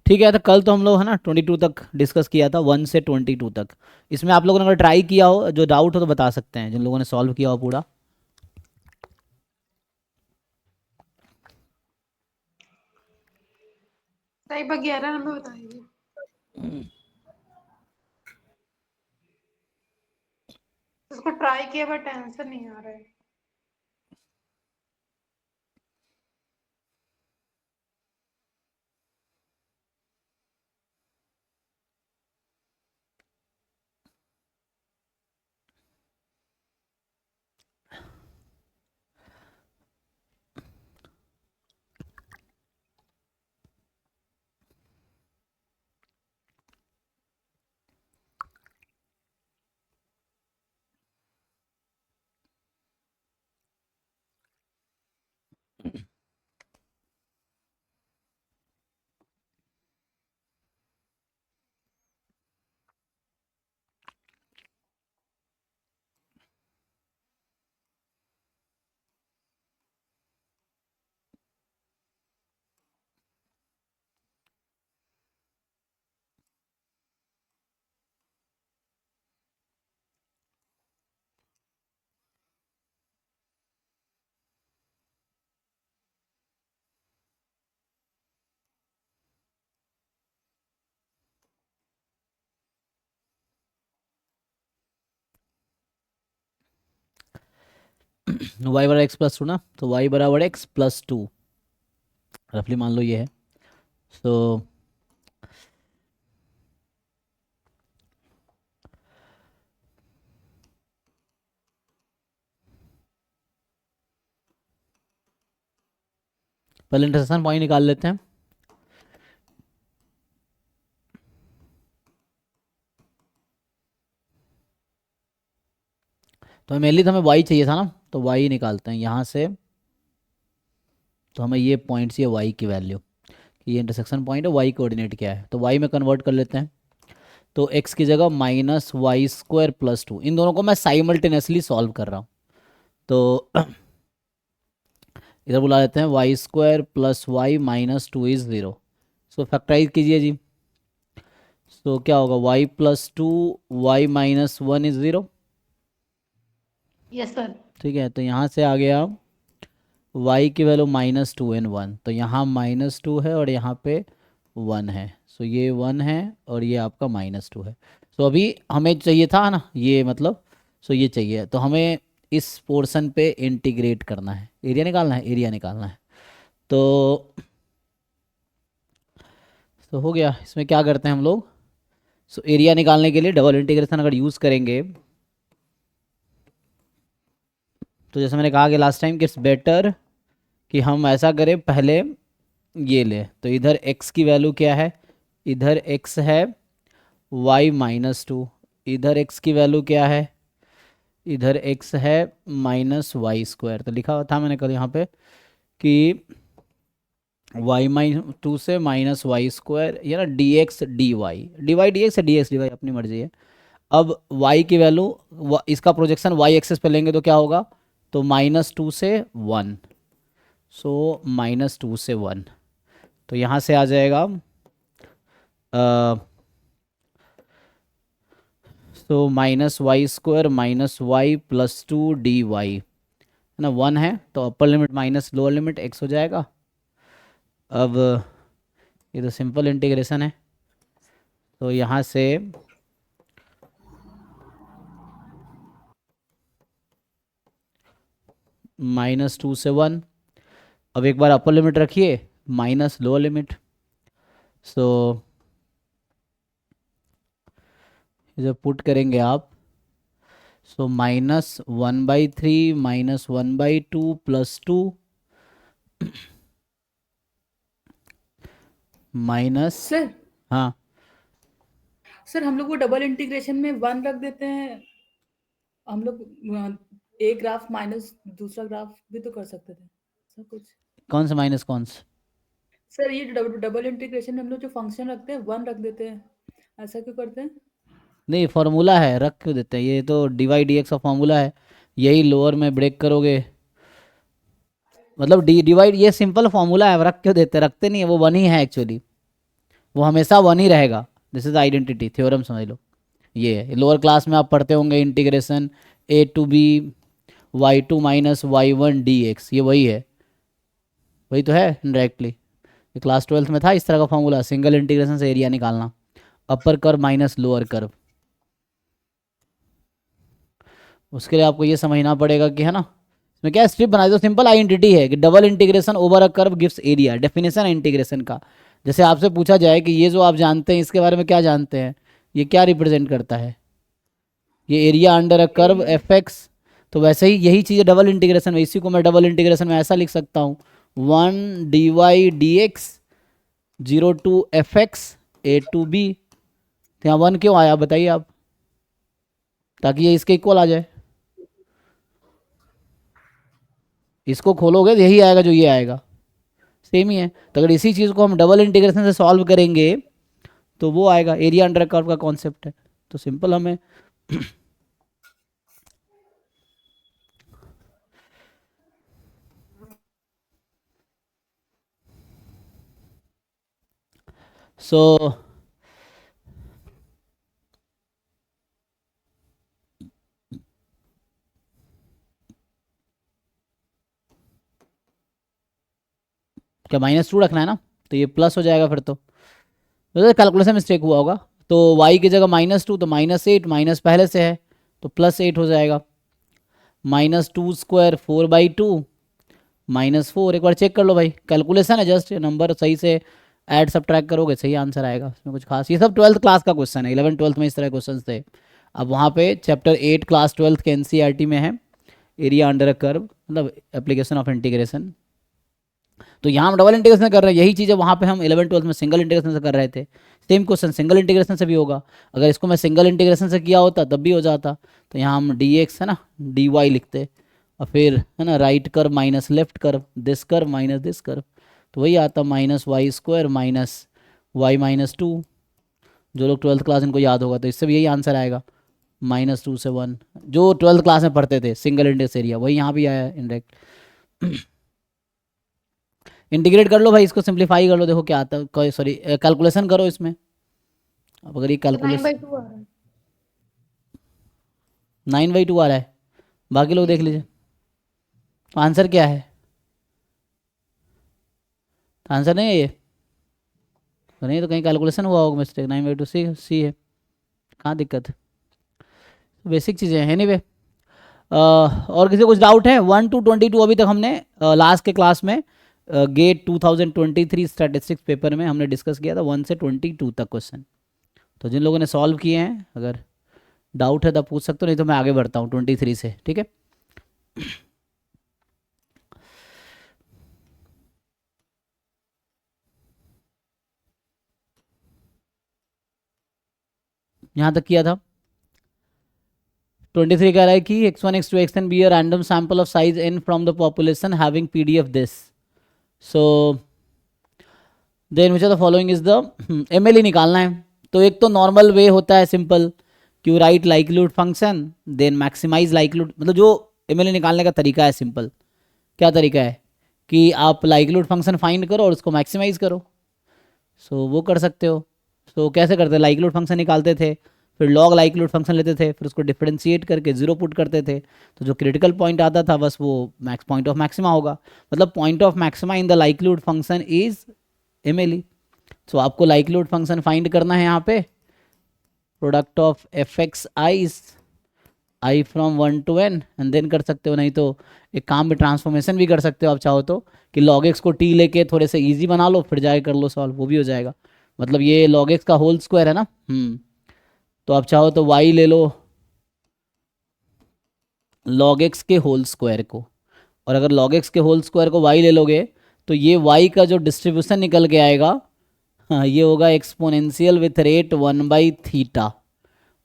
ठीक है, तो कल तो हम लोग है ना 22 तक डिस्कस किया था, 1 से 22 तक। इसमें आप लोगों ने अगर ट्राई किया हो, जो डाउट हो तो बता सकते हैं, जिन लोगों ने सॉल्व किया हो पूरा। साहिबा 11 नंबर बताइए। उसको ट्राई किया बट आंसर नहीं आ रहा है। वाई बराबर एक्स प्लस टू ना, तो वाई बराबर एक्स प्लस टू रफली मान लो ये है। सो पहले इंटरसेक्शन पॉइंट निकाल लेते हैं। तो मेनली तो हमें वाई चाहिए था ना, तो वाई निकालते हैं यहाँ से। तो हमें ये पॉइंट चाहिए वाई की वैल्यू, कि ये इंटरसेक्शन पॉइंट है, वाई कोऑर्डिनेट क्या है, तो वाई में कन्वर्ट कर लेते हैं। तो एक्स की जगह minus y square plus two, इन दोनों को मैं साइमल्टेनियसली सॉल्व कर रहा हूँ। तो इधर बुला लेते हैं, y square plus y minus two is zero. So factorise कीजिए जी। सो क्या होगा, y plus two y minus one is zero. Yes sir. ठीक है, तो यहाँ से आ गया y की value minus two and one, तो यहाँ माइनस टू है और यहाँ पे वन है। सो ये वन है और ये आपका माइनस टू है। सो अभी हमें चाहिए था ना ये, मतलब सो ये चाहिए, तो हमें इस पोर्शन पे इंटीग्रेट करना है, एरिया निकालना है, एरिया निकालना है। तो हो गया, इसमें क्या करते हैं हम लोग। सो एरिया निकालने के लिए डबल इंटीग्रेशन अगर यूज़ करेंगे, तो जैसे मैंने कहा कि लास्ट टाइम कि इट्स बेटर कि हम ऐसा करें, पहले ये ले, तो इधर x की वैल्यू क्या है, इधर x है y माइनस टू, इधर x की वैल्यू क्या है, इधर x है माइनस वाई स्क्वायर। तो लिखा हुआ था मैंने कल यहाँ पे कि y माइनस टू से माइनस वाई स्क्वायर, ये ना d x d y, d y d x d x d y अपनी मर्जी है। अब y की वैल्यू, इसका प्रोजेक्शन y एक्सेस पे लेंगे तो क्या होगा, तो माइनस टू से वन। सो माइनस टू से वन, तो यहाँ से आ जाएगा तो minus y square minus y plus two d y है ना, वन है तो upper limit minus lower limit x हो जाएगा। अब ये तो सिंपल इंटीग्रेशन है, तो यहाँ से माइनस टू से वन, अब एक बार अपर लिमिट रखिए माइनस लोअर लिमिट। सो जब पुट करेंगे आप, so minus one by three minus one by two plus two minus, sir हाँ सर हम लोग वो डबल इंटीग्रेशन में वन रख देते हैं, हम लोग एक ग्राफ माइनस दूसरा ग्राफ भी तो कर सकते थे सर कुछ। कौन सा माइनस कौन सा। सर ये डबल इंटीग्रेशन में हम लोग जो फंक्शन रखते हैं वन रख देते हैं, ऐसा क्यों करते हैं? नहीं, फॉर्मूला है, रख क्यों देते हैं, ये तो dy dx का फॉर्मूला है, यही लोअर में ब्रेक करोगे, मतलब डी डिवाइड, ये सिंपल फॉर्मूला है, रख क्यों देते हैं, रखते नहीं है, वो वन ही है एक्चुअली, वो हमेशा वन ही रहेगा। दिस इज आइडेंटिटी थ्योरम, समझ लो। ये है, लोअर क्लास में आप पढ़ते होंगे integration a to b y2 minus y1 dx, ये वही है, वही तो है डायरेक्टली, ये क्लास 12th में था इस तरह का फॉर्मूला, सिंगल इंटीग्रेशन से एरिया निकालना, upper curve minus lower curve. उसके लिए आपको ये समझना पड़ेगा कि है ना, इसमें क्या स्ट्रिप बना दो, सिंपल आइडेंटिटी है कि double integration over a curve gives area, definition है इंटीग्रेशन का। जैसे आपसे पूछा जाए कि ये जो आप जानते हैं इसके बारे में क्या जानते हैं, ये क्या रिप्रेजेंट करता है, ये area under a curve F x, तो वैसे ही यही चीज़ डबल इंटीग्रेशन में, इसी को मैं डबल इंटीग्रेशन में ऐसा लिख सकता हूँ, 1 dy dx 0 to f x a to b. तो यहाँ 1 क्यों आया बताइए आप, ताकि ये इसके इक्वल आ जाए, इसको खोलोगे तो यही आएगा जो ये आएगा, सेम ही है। तो अगर इसी चीज़ को हम डबल इंटीग्रेशन से सॉल्व करेंगे तो वो आएगा, एरिया अंडर कर्व का कॉन्सेप्ट है, तो सिंपल हमें सो क्या -2 रखना है ना, तो ये प्लस हो जाएगा, फिर तो कैलकुलेशन मिस्टेक हुआ होगा, तो y की जगह -2, तो -8, माइनस पहले से है तो +8 हो जाएगा, -2 स्क्वायर 4/2 -4, एक बार चेक कर लो भाई, कैलकुलेशन है जस्ट, नंबर सही से ऐड सब्ट्रैक्ट करोगे सही आंसर आएगा, इसमें कुछ खास, ये सब 12th क्लास का क्वेश्चन है, 11 12th में इस तरह क्वेश्चन थे। अब वहाँ पे चैप्टर 8 क्लास 12th के एनसीईआरटी में है एरिया अंडर अ कर्व, मतलब एप्लीकेशन ऑफ इंटीग्रेशन। तो यहाँ हम डबल इंटीग्रेशन कर रहे हैं, यही चीज़ है वहाँ पे हम 11 12th में सिंगल इंटीग्रेशन से कर रहे थे, सेम क्वेश्चन सिंगल इंटीग्रेशन से भी होगा, अगर इसको मैं सिंगल इंटीग्रेशन से किया होता तब भी हो जाता। तो यहाँ हम dx है ना dy लिखते, और फिर है ना right curve minus left curve, this curve minus this curve, तो वही आता -y² माइनस y -2, जो लोग 12th क्लास इनको याद होगा तो इससे भी यही आंसर आएगा, -2 से 1, जो 12th क्लास में पढ़ते थे सिंगल इंडेक्स एरिया, वही यहाँ भी आया इंडेक्ट। इंटीग्रेट कर लो भाई, इसको सिंप्लीफाई कर लो, देखो क्या आता है, सॉरी कैलकुलेशन करो इसमें, अब अगर ये 9/2 आ रहा है। 9/2 आ रहा है, बाकी लोग देख लीजिए आंसर क्या है, आंसर नहीं है ये, तो नहीं तो कहीं कैलकुलेशन हुआ होगा मिस्टेक, 9/2 सी है, कहाँ दिक्कत है, बेसिक चीज़ें हैं। एनीवे और किसी को कुछ डाउट है, 1 to 22 अभी तक हमने लास्ट के क्लास में गेट 2023 स्टैटिस्टिक्स पेपर में हमने डिस्कस किया था, 1 से 22 तक क्वेश्चन, तो जिन लोगों ने सॉल्व किए हैं अगर डाउट है तब पूछ सकते हो, नहीं तो मैं आगे बढ़ता हूँ 23 से, ठीक है। यहाँ तक किया था, 23 कह रहा है कि x1 x2 xn be a random sample of size n from the population having PDF this, so then which of the following is the MLE निकालना है। तो एक तो नॉर्मल वे होता है सिंपल, कि write likelihood function then maximise likelihood, मतलब जो MLE निकालने का तरीका है सिंपल, क्या तरीका है कि आप लाइक्लीहुड फंक्शन फाइंड करो और उसको मैक्सिमाइज करो, सो वो कर सकते हो। सो कैसे करते, लाइक्लीहुड फंक्शन निकालते थे, फिर लॉग लाइक्लीहुड फंक्शन लेते थे, फिर उसको डिफरेंशिएट करके 0 पुट करते थे, तो जो क्रिटिकल पॉइंट आता था बस वो मैक्स पॉइंट ऑफ मैक्सिमा होगा, मतलब point of maxima in the likelihood function is MLE। So आपको लाइक्लीहुड फंक्शन फाइंड करना है यहाँ पे, product of fx i from 1 to n, and then कर सकते हो, नहीं तो एक काम में ट्रांसफॉर्मेशन भी कर सकते हो आप चाहो तो, कि log x को t लेके थोड़े से इजी बना लो फिर जाके कर लो सॉल्व, वो भी हो जाएगा, मतलब ये log x का होल स्क्वायर है ना, तो आप चाहो तो y ले लो log x के होल स्क्वायर को, और अगर log x के होल स्क्वायर को y ले लोगे तो ये y का जो डिस्ट्रीब्यूशन निकल के आएगा, हाँ ये होगा एक्सपोनेंशियल विथ रेट 1/θ,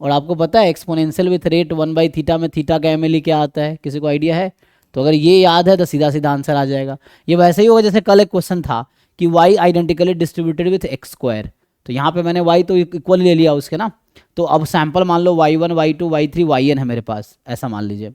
और आपको पता है एक्सपोनेंशियल विथ रेट 1/θ में थीटा का MLE क्या आता है, किसी को आइडिया है? तो अगर ये याद है तो सीधा सीधा आंसर आ जाएगा। ये वैसे ही होगा जैसे कल एक क्वेश्चन था कि y identically distributed with x², तो यहाँ पे मैंने y तो इक्वल ले लिया उसके ना, तो अब सैंपल मान लो y1 y2 y3 yn है मेरे पास, ऐसा मान लीजिए।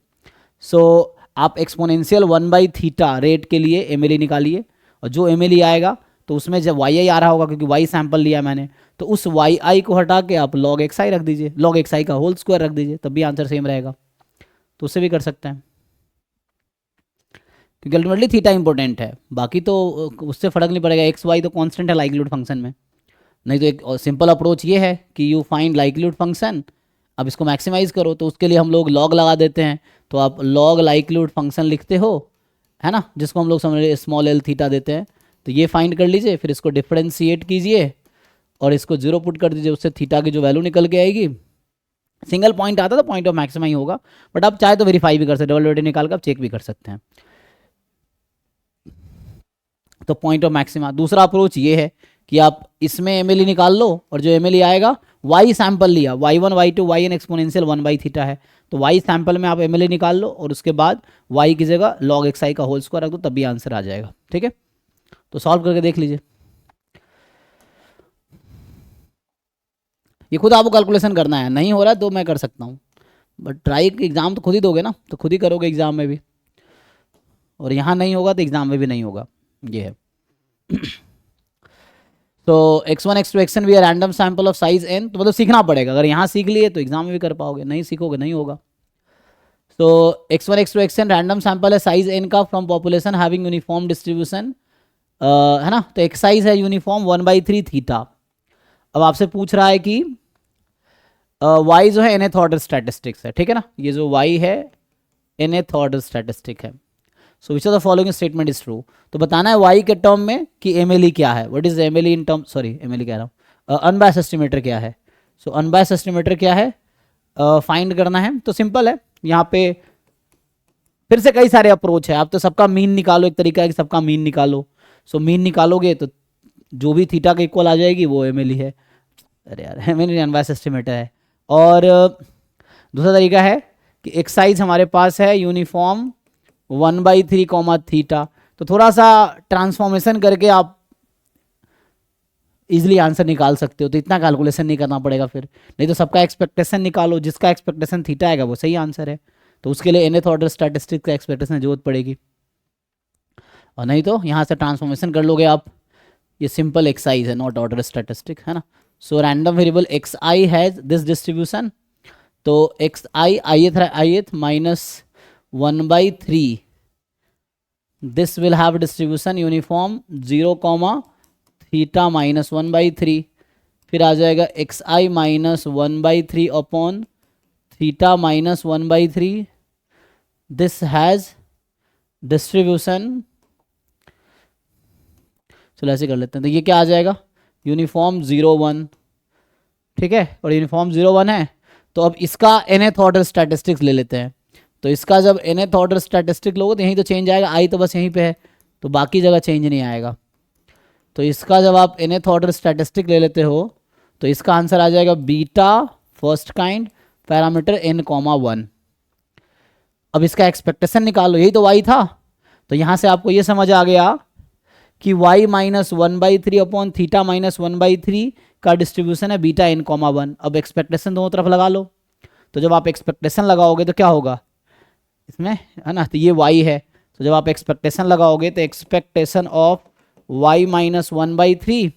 सो आप एक्सपोनेंशियल 1/थीटा रेट के लिए एमएलई निकालिए, और जो एमएलई आएगा तो उसमें जब वाई आई आ रहा होगा क्योंकि वाई सैंपल लिया मैंने, तो उस वाई आई को हटा के आप लॉग एक्स आई रख दीजिए, लॉग एक्स आई का होल स्क्वायर रख दीजिए, तब भी आंसर सेम रहेगा। तो उससे भी कर सकते हैं क्योंकि अल्टीमेटली थीटा इंपॉर्टेंट है, बाकी तो उससे फर्क नहीं पड़ेगा, एक्स वाई तो कांस्टेंट है लाइक्लीहुड फंक्शन में। नहीं तो एक सिंपल अप्रोच ये है कि यू फाइंड लाइक्लीहुड फंक्शन, अब इसको मैक्सिमाइज करो, तो उसके लिए हम लोग लॉग लगा देते हैं, तो आप लॉग लाइक्लीहुड फंक्शन लिखते हो, है ना, जिसको हम लोग समझ स्मॉल एल थीटा देते हैं। तो ये फाइंड कर लीजिए, फिर इसको डिफ्रेंशिएट कीजिए और इसको 0 पुट कर दीजिए, उससे थीटा की जो वैल्यू निकल के आएगी, सिंगल पॉइंट आता तो पॉइंट ऑफ मैक्सिमा ही होगा, बट आप चाहे तो वेरीफाई भी कर सकते हैं, डबल डेरिवेटिव निकाल कर आप चेक भी कर सकते हैं। तो पॉइंट ऑफ मैक्सिमा दूसरा अप्रोच ये है कि आप इसमें एमएलई निकाल लो, और जो एमएलई आएगा वाई सैंपल लिया, y1 y2 yn एक्सपोनेंशियल 1/थीटा है, तो वाई सैंपल में आप एमएलई निकाल लो और उसके बाद वाई की जगह लॉग एक्स आई का होल स्क्वायर रख दो, तब भी आंसर आ जाएगा। ठीक है, तो सॉल्व करके देख लीजिए। ये खुद आपको कैलकुलेशन करना है, नहीं हो रहा तो मैं कर सकता हूँ, बट ट्राई एग्जाम तो खुद ही दोगे ना, तो खुद ही करोगे एग्जाम में भी, और यहाँ नहीं होगा तो एग्जाम में भी नहीं होगा, ये है। तो x1 x2 xn भी random sample of size n, तो मतलब सीखना पड़ेगा, अगर यहाँ सीख लिए तो एग्जाम में भी कर पाओगे, नहीं सीखोगे नहीं होगा। तो x1 x2 xn random sample है साइज n का from population having uniform distribution, है ना, तो x साइज है यूनिफॉर्म 1/3 थीटा। अब आपसे पूछ रहा है कि y जो है nth ऑर्डर स्टैटिस्टिक्स है, ठीक है ना, ये जो y है nth ऑर्डर स्टैटिस्टिक है। So which of the following statement is true, तो बताना है y के टर्म में कि एमएलई क्या है, what is MLE in term, sorry MLE कह रहा हूँ, अनबायस्ड एस्टिमेटर क्या है। सो अनबायस्ड एस्टिमेटर क्या है, फाइंड करना है, तो सिंपल है, यहाँ पे फिर से कई सारे अप्रोच है, आप तो सबका मीन निकालो, एक तरीका है कि सबका मीन निकालो। सो मीन निकालोगे तो जो भी थीटा के इक्वल आ जाएगी वो एमएलई है, अरे यार एमएलई अनबायस्ड एस्टिमेटर है। और दूसरा तरीका है कि एक साइज हमारे पास है यूनिफॉर्म 1/3 थीटा, तो थोड़ा सा ट्रांसफॉर्मेशन करके आप इजीली आंसर निकाल सकते हो, तो इतना कैलकुलेशन नहीं करना पड़ेगा फिर, नहीं तो सबका एक्सपेक्टेशन निकालो, जिसका एक्सपेक्टेशन थीटा आएगा वो सही आंसर है, तो उसके लिए nth ऑर्डर स्टैटिस्टिक्स का एक्सपेक्टेशन की जरूरत पड़ेगी, और नहीं तो यहाँ से ट्रांसफॉर्मेशन कर लोगे आप, ये सिंपल एक्साइज है नॉट ऑर्डर स्टैटिस्टिक, है ना। So random variable x i has this distribution, तो x i ith minus 1/3, this will have distribution uniform 0, theta minus 1/3, फिर आ जाएगा x i minus 1/3 upon theta minus 1/3, this has distribution, चलो ऐसे कर लेते हैं, तो ये क्या आ जाएगा यूनिफॉर्म 0, 1, ठीक है, और यूनिफॉर्म 0, 1 है, तो अब इसका nth ऑर्डर स्टैटिस्टिक्स ले लेते हैं, तो इसका जब nth ऑर्डर स्टैटिस्टिक लोगे तो यहीं तो चेंज आएगा, आई तो बस यहीं पे है, तो बाकी जगह चेंज नहीं आएगा, तो इसका जब आप nth ऑर्डर स्टैटिस्टिक ले लेते हो तो इसका आंसर आ जाएगा beta first kind parameter n, 1। अब इसका एक्सपेक्टेशन निकालो, यही तो y था, तो यहाँ से आपको ये समझ आ गया कि y minus 1/3 upon theta minus 1/3 का डिस्ट्रीब्यूशन है बीटा n, 1। अब एक्सपेक्टेशन दोनों तरफ लगा लो, तो जब आप एक्सपेक्टेशन लगाओगे तो क्या होगा इसमें, है ना, तो ये y है, तो जब आप एक्सपेक्टेशन लगाओगे तो expectation of y minus 1/3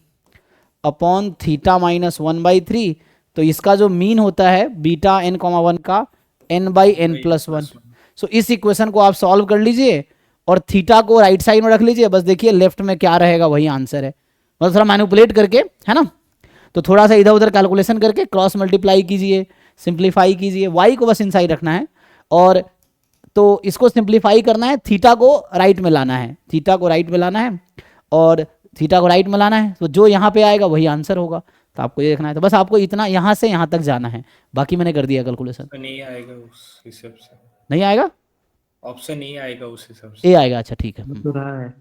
upon theta minus 1/3, तो इसका जो मीन होता है बीटा n, 1 का n/n+1। सो इस इक्वेशन को आप सॉल्व कर लीजिए और थीटा को राइट साइड में रख लीजिए, बस देखिए लेफ्ट में क्या रहेगा वही आंसर है, मतलब थोड़ा मैनिपुलेट करके, है ना, तो थोड़ा सा इधर उधर कैलकुलेशन करके क्रॉस मल्टीप्लाई कीजिए, सिंप्लीफाई कीजिए, y को बस इनसाइड रखना है, और तो इसको सिंप्लीफाई करना है, थीटा को राइट में लाना है, थीटा को राइट में लाना है, और थीटा को राइट में लाना है, तो जो यहाँ पे आएगा वही आंसर होगा, तो आपको ये देखना है, तो बस आपको इतना यहाँ से यहाँ तक जाना है, बाकी मैंने कर दिया कैलकुलेशन। नहीं आएगा उस हिसाब से, नहीं आएगा, ऑप्शन नहीं आएगा उस हिसाब से, ए आएगा, अच्छा ठीक है। तो रहा है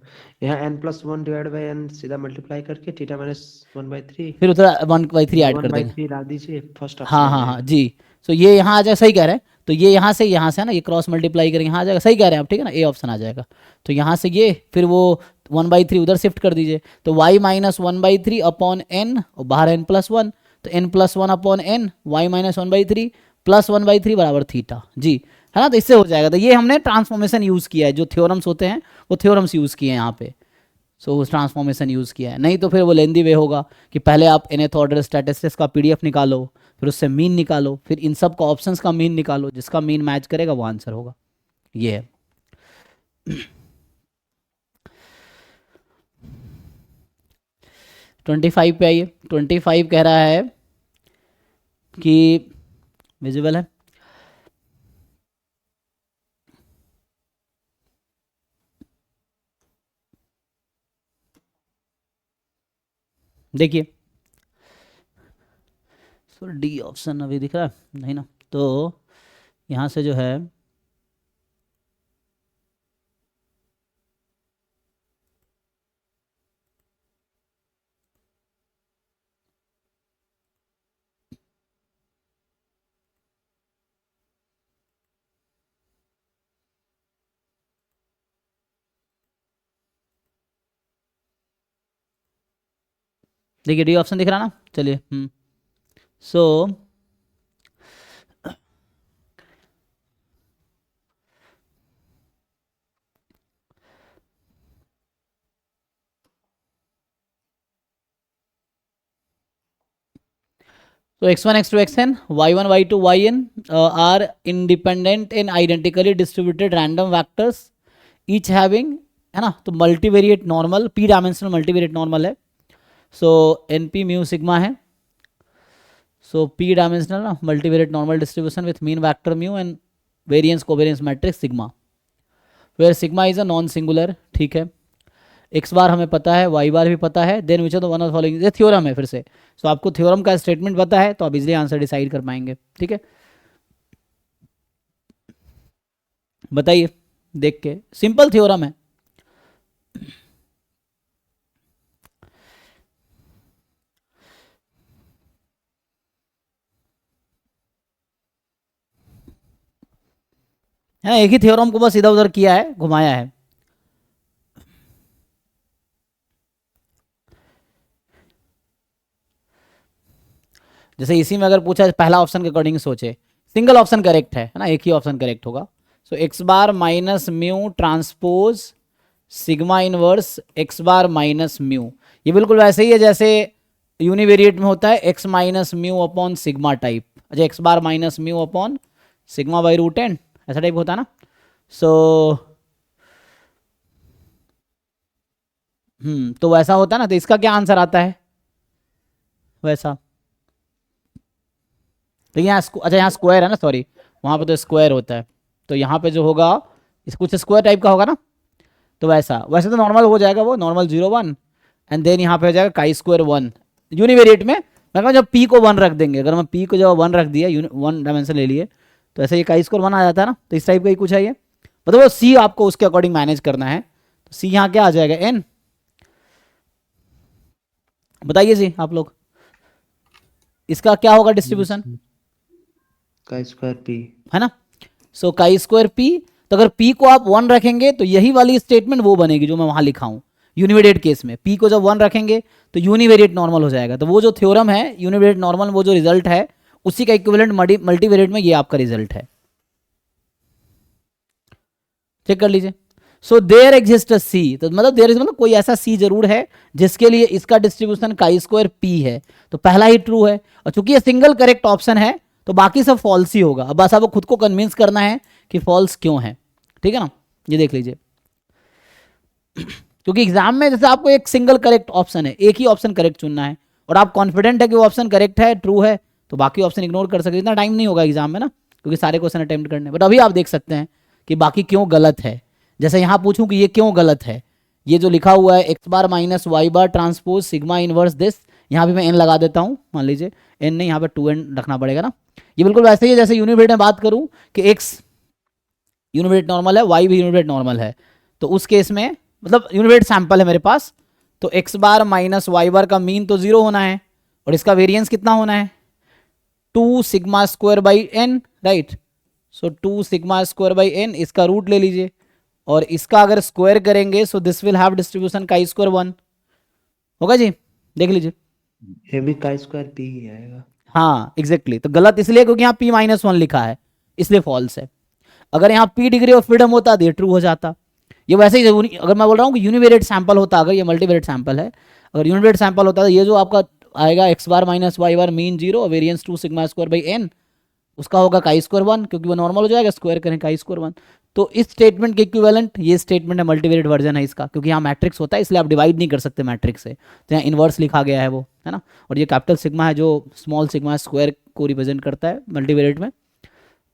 यहाँ n+1 डिवाइड बाय n सीधा मल्टीप्लाई करके थीटा माइनस 1/3 फिर उधर 1/3 ऐड कर देंगे, 1/3 ला दीजिए फर्स्ट हाँ हाँ हाँ जी, सो ये यहाँ आ जाएगा, सही कह रहे हैं, तो ये यहाँ से है ना, ये क्रॉस मल्टीप्लाई करेंगे यहाँ आ जाएगा, सही कह रहे हैं आप, ठीक है ना, ए ऑप्शन आ जाएगा, तो यहाँ से ये फिर वो 1/3 उधर शिफ्ट कर दीजिए, तो y माइनस 1/3 अपॉन n, और बाहर n+1, तो n+1 upon n, y minus 1/3 plus 1/3 बराबर थीटा जी, है ना। तो इससे हो जाएगा। तो ये हमने ट्रांसफॉर्मेशन यूज़ किया है, जो थ्योरम्स होते हैं वो थ्योरम्स यूज़ किए हैं यहाँ पे। सो ट्रांसफॉर्मेशन यूज़ किया है, नहीं तो फिर वो लेंदी वे होगा कि पहले आप nth ऑर्डर स्टैटिस्टिक्स का PDF निकालो, फिर उससे मीन निकालो, फिर इन सब का ऑप्शंस का मीन निकालो, जिसका मीन मैच करेगा वो आंसर होगा। ये है 25 पे आइए। 25 कह रहा है कि विजिबल है, देखिए। सो डी ऑप्शन अभी दिख रहा है नहीं ना, तो यहाँ से जो है देखिए डी ऑप्शन दिख रहा ना, चलिए। सो So x1, x2, xn, y1, y2, yn are independent and identically distributed random vectors, each having, है ना, तो multivariate normal, p dimensional multivariate normal है। सो np म्यू सिग्मा है। सो p डायमेंशनल ना multivariate normal distribution with mean vector mu and variance covariance matrix sigma, where sigma is a non singular, ठीक है। x बार हमें पता है, y बार भी पता है, then which are the one of following, ये थ्योरम है फिर से। सो आपको थ्योरम का स्टेटमेंट पता है तो आप इजीली आंसर डिसाइड कर पाएंगे, ठीक है। बताइए देख के, सिंपल थ्योरम है। है एक ही थ्योरम को बस इधर उधर किया है, घुमाया है। जैसे इसी में अगर पूछा पहला ऑप्शन के अकॉर्डिंग सोचे, सिंगल ऑप्शन करेक्ट है ना, एक ही ऑप्शन करेक्ट होगा। So x bar minus mu transpose sigma inverse x bar minus mu, ये बिल्कुल वैसे ही है जैसे यूनिवेरिएट में होता है x minus mu upon sigma type. अच्छा, x bar minus mu upon sigma by root n, ऐसा टाइप होता है ना। सो तो वैसा होता है ना, तो इसका क्या आंसर आता है वैसा। तो यहाँ अच्छा यहाँ स्क्वायर है ना, सॉरी, वहाँ पे तो स्क्वायर होता है, तो यहाँ पे जो होगा इस कुछ स्क्वायर टाइप का होगा ना, तो वैसे तो नॉर्मल हो जाएगा, वो नॉर्मल 0 1 एंड देन यहाँ पे हो जाएगा काई स्क्वायर 1 यूनिवेरिएट में। मैं कहूँ जब पी को 1 रख देंगे, अगर मैं पी को जब 1 रख दिया, 1 डायमेंशन ले लिए, तो ऐसे ये काई स्क्वायर 1 आ जाता है ना। तो इस टाइप का ही कुछ है ये, मतलब वो सी आपको उसके अकॉर्डिंग मैनेज करना है। तो सी यहाँ क्या आ जाएगा, एन। बताइए जी आप लोग, इसका क्या होगा डिस्ट्रीब्यूशन, काई स्क्वायर पी, है ना। सो काई स्क्वायर पी, तो अगर पी को आप 1 रखेंगे तो यही वाली स्टेटमेंट वो बनेगी जो मैं वहां लिखा हूं। यूनिवेरिएट केस में पी को जब 1 रखेंगे तो यूनिवेरिएट नॉर्मल हो जाएगा। तो वो जो थ्योरम है यूनिवेरिएट नॉर्मल, वो जो रिजल्ट है उसी का इक्विवेलेंट मल्टीवेरिएट में ये आपका रिजल्ट है। चेक कर लीजिए। सो देयर एग्जिस्ट सी, तो मतलब देयर इज मतलब कोई ऐसा सी जरूर है जिसके लिए इसका डिस्ट्रीब्यूशन काई स्क्वायर पी है, तो पहला ही ट्रू है। और चूंकि ये सिंगल करेक्ट ऑप्शन है तो बाकी सब फॉल्स ही होगा। अब बस आपको खुद को कन्विंस करना है कि फॉल्स क्यों है, ठीक है ना। ये देख लीजिए, क्योंकि एग्जाम में जैसे आपको एक सिंगल करेक्ट ऑप्शन है, एक ही ऑप्शन करेक्ट चुनना है, और आप कॉन्फिडेंट है कि वो ऑप्शन करेक्ट है, ट्रू है, तो बाकी ऑप्शन इग्नोर कर सकते। इतना टाइम नहीं होगा एग्जाम में ना, क्योंकि सारे क्वेश्चन अटेम्प्ट करने। बट अभी आप देख सकते हैं कि बाकी क्यों गलत है। जैसे यहाँ पूछूं कि ये क्यों गलत है, ये जो लिखा हुआ है x bar minus y bar transpose sigma inverse this, यहाँ भी मैं एन लगा देता हूँ, मान लीजिए एन नहीं, यहाँ पे 2n रखना पड़ेगा ना। ये बिल्कुल वैसे ही है जैसे यूनिवेरिएट में बात करूं कि x यूनिवेरिएट नॉर्मल है, y भी यूनिवेरिएट नॉर्मल है, तो उस केस में मतलब यूनिवेरिएट सैंपल है मेरे पास, तो x बार माइनस वाई बार का मीन तो 0 होना है, और इसका वेरिएंस कितना होना है 2 sigma square by n, right. So 2 sigma square by n, इसका रूट ले लीजिए और इसका अगर स्क्वायर करेंगे so this will have distribution chi square 1 होगा जी, देख लीजिए। ये भी का स्क्वायर पी ही आएगा। हाँ एग्जैक्टली, तो गलत इसलिए क्योंकि यहाँ p-1 लिखा है इसलिए फॉल्स है। अगर यहाँ p डिग्री ऑफ फ्रीडम होता तो ये ट्रू हो जाता। ये वैसे ही अगर मैं बोल रहा हूँ कि यूनिवेरिएट सैंपल होता, अगर ये मल्टीवेरिएट सैंपल है, अगर यूनिवेरिएट सैंपल होता तो ये जो आपका आएगा x bar minus y bar mean 0 variance 2 sigma square by n, उसका होगा काई स्क्वायर 1 क्योंकि वो नॉर्मल हो जाएगा, स्क्वायर करें काई स्क्वायर 1। तो इस स्टेटमेंट के इक्विवेलेंट ये स्टेटमेंट है, मल्टीवेरिएट वर्जन है इसका, क्योंकि यहाँ मैट्रिक्स होता है इसलिए आप डिवाइड नहीं कर सकते मैट्रिक्स से, तो यहाँ इन्वर्स लिखा गया है वो, है ना। और ये कैपिटल सिग्मा है जो स्मॉल सिग्मा स्क्वायर को रिप्रेजेंट करता है मल्टीवेरिएट में,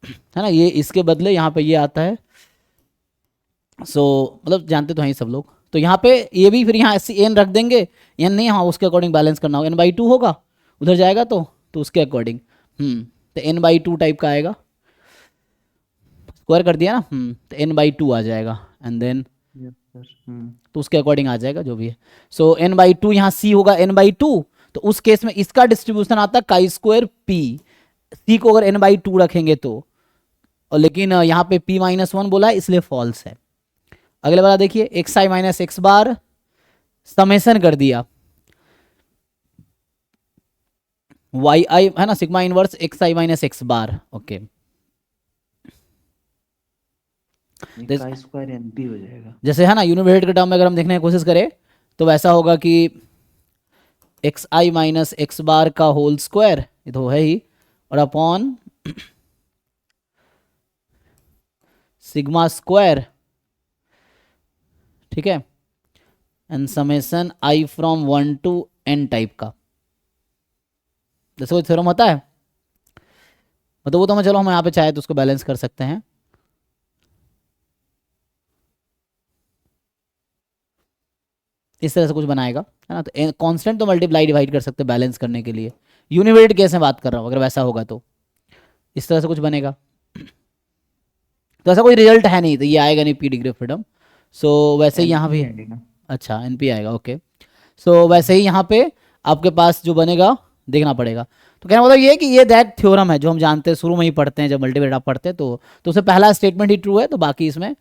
है ना। ये इसके बदले यहाँ पे ये आता है। सो मतलब जानते तो हैं सब लोग। तो यहाँ पे ये भी फिर यहाँ ऐसे एन रख देंगे, एन नहीं, हाँ उसके अकॉर्डिंग बैलेंस करना होगा, n/2 होगा उधर जाएगा तो उसके अकॉर्डिंग तो n/2 टाइप का आएगा, स्क्वायर कर दिया ना, तो n/2 आ जाएगा एंड देन तो उसके अकॉर्डिंग आ जाएगा जो भी है। सो n/2 यहाँ c होगा n/2, तो उस केस में इसका डिस्ट्रीब्यूशन आता है काई स्क्वायर p, c को अगर n/2 रखेंगे तो, और लेकिन यहाँ पे p-1 बोला है इसलिए फॉल्स है। अगले वाला देखिए, xi minus x bar summation कर दिया yi है ना, sigma inverse xi minus x bar, okay का स्क्वायर एनपी हो जाएगा। जैसे है ना यूनिवेरिएट के टर्म में अगर हम देखने की कोशिश करें तो वैसा होगा कि xi माइनस एक्स बार का होल स्क्वायर, ये तो है ही, और अपॉन सिग्मा स्क्वायर, ठीक है, and summation i from 1 to n type का, जैसे कोई थ्योरम होता है, मतलब वो तो हम चलो हम यहाँ पे चाहे तो उसको बैलेंस कर सकते हैं। इस तरह से कुछ बनाएगा, है ना। तो कांस्टेंट तो मल्टीप्लाई डिवाइड कर सकते हैं बैलेंस करने के लिए, यूनिवेरिएट केस में बात कर रहा हूँ, अगर वैसा होगा तो इस तरह से कुछ बनेगा। तो ऐसा कोई रिजल्ट है नहीं, तो ये आएगा नहीं p डिग्री ऑफ फ्रीडम। सो वैसे ही यहाँ भी, अच्छा np आएगा, ओके। सो वैसे ही यहाँ पे आपके पास जो बनेगा देखना पड़ेगा। तो कहना मतलब ये है कि ये दैट थ्योरम है जो हम जानते हैं, शुरू में ही पढ़ते हैं जब मल्टीवेरिएट आप पढ़ते हैं, तो उसमें पहला स्टेटमेंट ही ट्रू है तो बाकी इसमें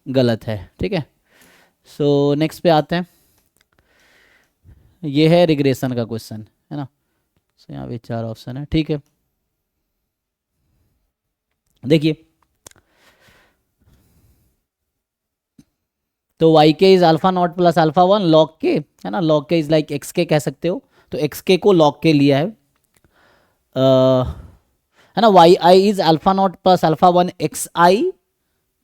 गलत है, ठीक है। सो नेक्स्ट पे आते हैं, ये है रिग्रेशन का क्वेश्चन, है ना। सो यहाँ पे 4 ऑप्शन है, ठीक है। देखिए तो वाई के is alpha not plus alpha 1 log के, है ना, लॉग के इज लाइक एक्स के कह सकते हो, तो एक्स के को लॉग के लिया है, है ना। Y i is alpha not plus alpha 1 x i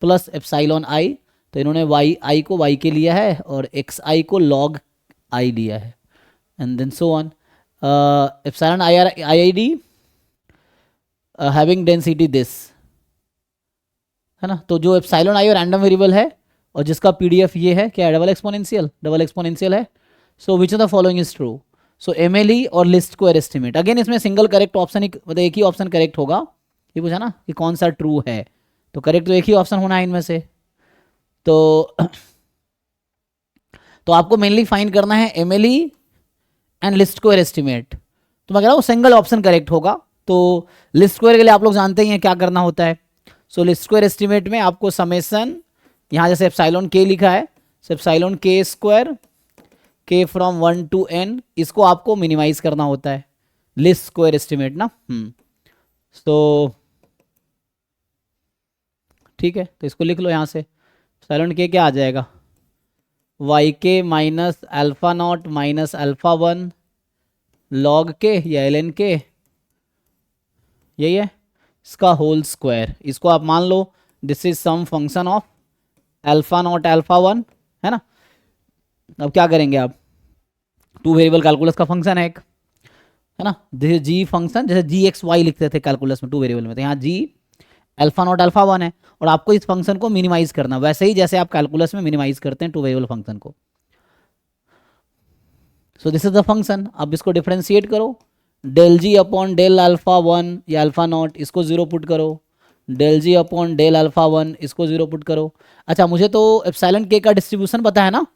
plus epsilon i, तो इन्होंने वाई आई को वाई के लिया है और एक्स आई को लॉग आई लिया है, and then so on. Epsilon i are I I D having density this, है ना। तो जो एप्साइलॉन आई और रैंडम वेरिएबल है और जिसका पीडीएफ ये है, क्या है, डबल एक्सपोनेंशियल है। So which of the following is true, so MLE और लिस्ट स्क्वायर एस्टिमेट, अगेन इसमें सिंगल करेक्ट ऑप्शन ही, मतलब एक ही ऑप्शन करेक्ट होगा, ये पूछा ना कि कौन सा ट्रू है, तो करेक्ट तो एक ही ऑप्शन होना है इनमें से। तो आपको मेनली फाइंड करना है MLE and list square estimate, तो मैं कह रहा हूँ सिंगल ऑप्शन करेक्ट होगा। तो लिस्ट स्क्वायर के लिए आप लोग जानते ही हैं क्या करना होता है। सो लिस्ट स्क्वायर एस्टिमेट में आपको समेसन, यहाँ जैसे एप्साइलॉन के लिखा है, सो एप्साइलॉन के स्क्वायर के फ्रॉम 1 to n, इसको आपको मिनिमाइज करना होता है, लिस्ट स्क्वायर एस्टिमेट ना। तो ठीक है, तो इसको लिख लो यहाँ से, एप्साइलॉन के क्या आ जाएगा, वाई के minus alpha not minus alpha 1 log के या एल एन के, यही है, इसका होल स्क्वायर, इसको आप मान लो this is some function of alpha not alpha 1, है ना। अब क्या करेंगे आप, 2 वेरिएबल कैलकुलस का फंक्शन है एक, है ना, दिस जी फंक्शन, जैसे जी एक्स वाई लिखते थे कैलकुलस में 2 वेरिएबल में, तो यहाँ जी अल्फा नॉट अल्फा 1 है, और आपको इस फंक्शन को मिनिमाइज करना, वैसे ही जैसे आप कैलकुलस में मिनिमाइज करते हैं 2 वेरिएबल फंक्शन को। सो दिस इज द फंक्शन, अब इसको डिफ्रेंशिएट करो, डेल जी अपॉन डेल अल्फा 1 या अल्फा नॉट, इसको 0 पुट करो, डेल जी अपॉन डेल अल्फा 1, इसको 0 पुट करो। अच्छा मुझे तो एप्सिलॉन के का डिस्ट्रीब्यूशन पता है ना,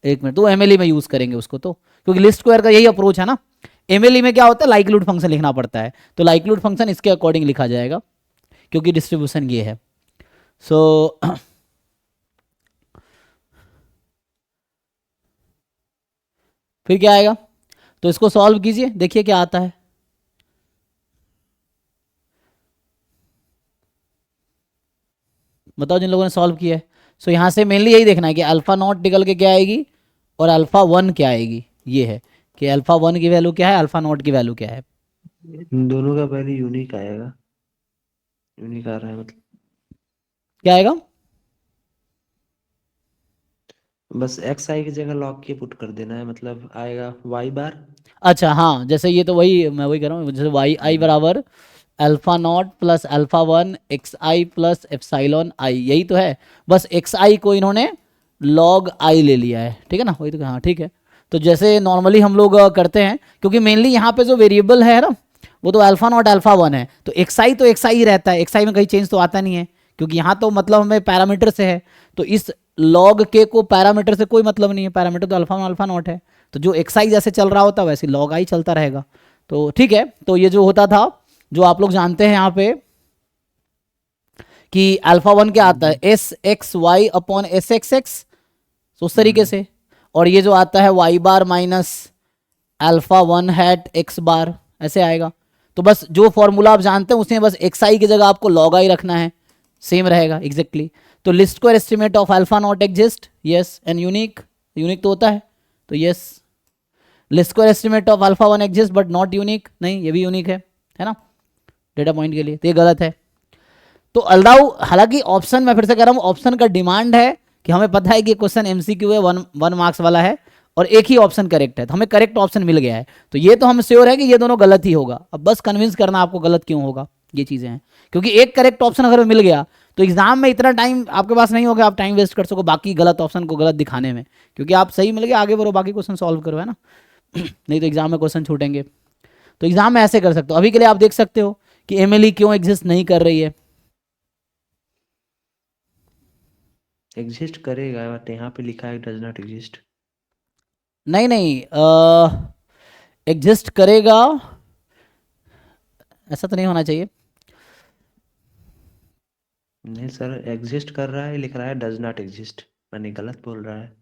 एक मिनट, तो एमएलई में यूज करेंगे उसको, तो क्योंकि लिस्ट स्क्वायर का यही अप्रोच है ना। एमएलई में क्या होता है, लाइक्लीहुड फंक्शन लिखना पड़ता है, तो लाइक्लीहुड फंक्शन इसके अकॉर्डिंग लिखा जाएगा क्योंकि डिस्ट्रीब्यूशन ये है। सो फिर क्या आएगा, तो इसको सॉल्व कीजिए, देखिए क्या आता है। बताओ जिन लोगों ने सॉल्व किया है। सो यहाँ से मेनली यही देखना है कि अल्फा नॉट निकल के क्या आएगी और अल्फा वन क्या आएगी। ये है कि अल्फा वन की वैल्यू क्या है, अल्फा नॉट की वैल्यू क्या है। इन दोनों का वैल्यू यूनिक आएगा, यूनिक आ रहा है मतलब। क्या आएगा, बस एक्स आई की जगह लॉग के पुट कर देना है, मतलब आएगा वाई बार। अच्छा हाँ, जैसे ये तो वही मैं वही कर रहा हूँ, जैसे वाई आई बराबर alpha not plus alpha one x i plus epsilon i, यही तो है। बस एक्स आई को इन्होंने लॉग आई ले लिया है, ठीक है ना, वही तो। हाँ ठीक है। तो जैसे नॉर्मली हम लोग करते हैं, क्योंकि मेनली यहाँ पे जो वेरिएबल है ना वो तो अल्फा नॉट अल्फा वन है, तो एक्स आई ही रहता है, एक्स आई में कहीं चेंज तो आता नहीं है, क्योंकि यहाँ तो मतलब हमें पैरामीटर से है। तो इस लॉग के को पैरामीटर से कोई मतलब नहीं है, पैरामीटर तो अल्फा नॉट है। तो जो एक्स आई जैसे चल रहा होता है वैसे लॉग आई चलता रहेगा। तो ठीक है, तो ये जो होता था, जो आप लोग जानते हैं यहाँ पे कि अल्फा वन क्या आता है, s x y upon s x x, उस तरीके से। और ये जो आता है y bar minus alpha one hat x bar, ऐसे आएगा। तो बस जो फॉर्मूला आप जानते हैं उसमें बस एक्स आई की जगह आपको लॉग आई रखना है, सेम रहेगा एग्जैक्टली। तो list square estimate of alpha not exist, yes, and unique, unique तो होता है, तो yes. List square estimate of alpha one exist but not unique, नहीं ये भी यूनिक है ना डेटा पॉइंट के लिए, तो ये गलत है। तो अल्दाउ, हालांकि ऑप्शन मैं फिर से कह रहा हूँ, ऑप्शन का डिमांड है कि हमें पता है कि क्वेश्चन एमसीक्यू है, वन मार्क्स वाला है और एक ही ऑप्शन करेक्ट है, तो हमें करेक्ट ऑप्शन मिल गया है। तो ये तो हम श्योर है कि ये दोनों गलत ही होगा। अब बस कन्विंस करना आपको गलत क्यों होगा, ये चीज़ें हैं। क्योंकि एक करेक्ट ऑप्शन अगर मिल गया तो एग्जाम में इतना टाइम आपके पास नहीं होगा, आप टाइम वेस्ट कर सको बाकी गलत ऑप्शन को गलत दिखाने में, क्योंकि आप सही मिल गया आगे बढ़ो, बाकी क्वेश्चन सॉल्व करो, है ना। नहीं तो एग्जाम में क्वेश्चन छूटेंगे। तो एग्जाम में ऐसे कर सकते हो। अभी के लिए आप देख सकते हो कि एमएलई क्यों एग्जिस्ट नहीं कर रही है। एग्जिस्ट करेगा, बट यहाँ पे लिखा है डज नॉट एग्जिस्ट। नहीं एग्जिस्ट करेगा, ऐसा तो नहीं होना चाहिए। नहीं सर, एग्जिस्ट कर रहा है, लिख रहा है डज नॉट एग्जिस्ट, मैंने गलत बोल रहा है।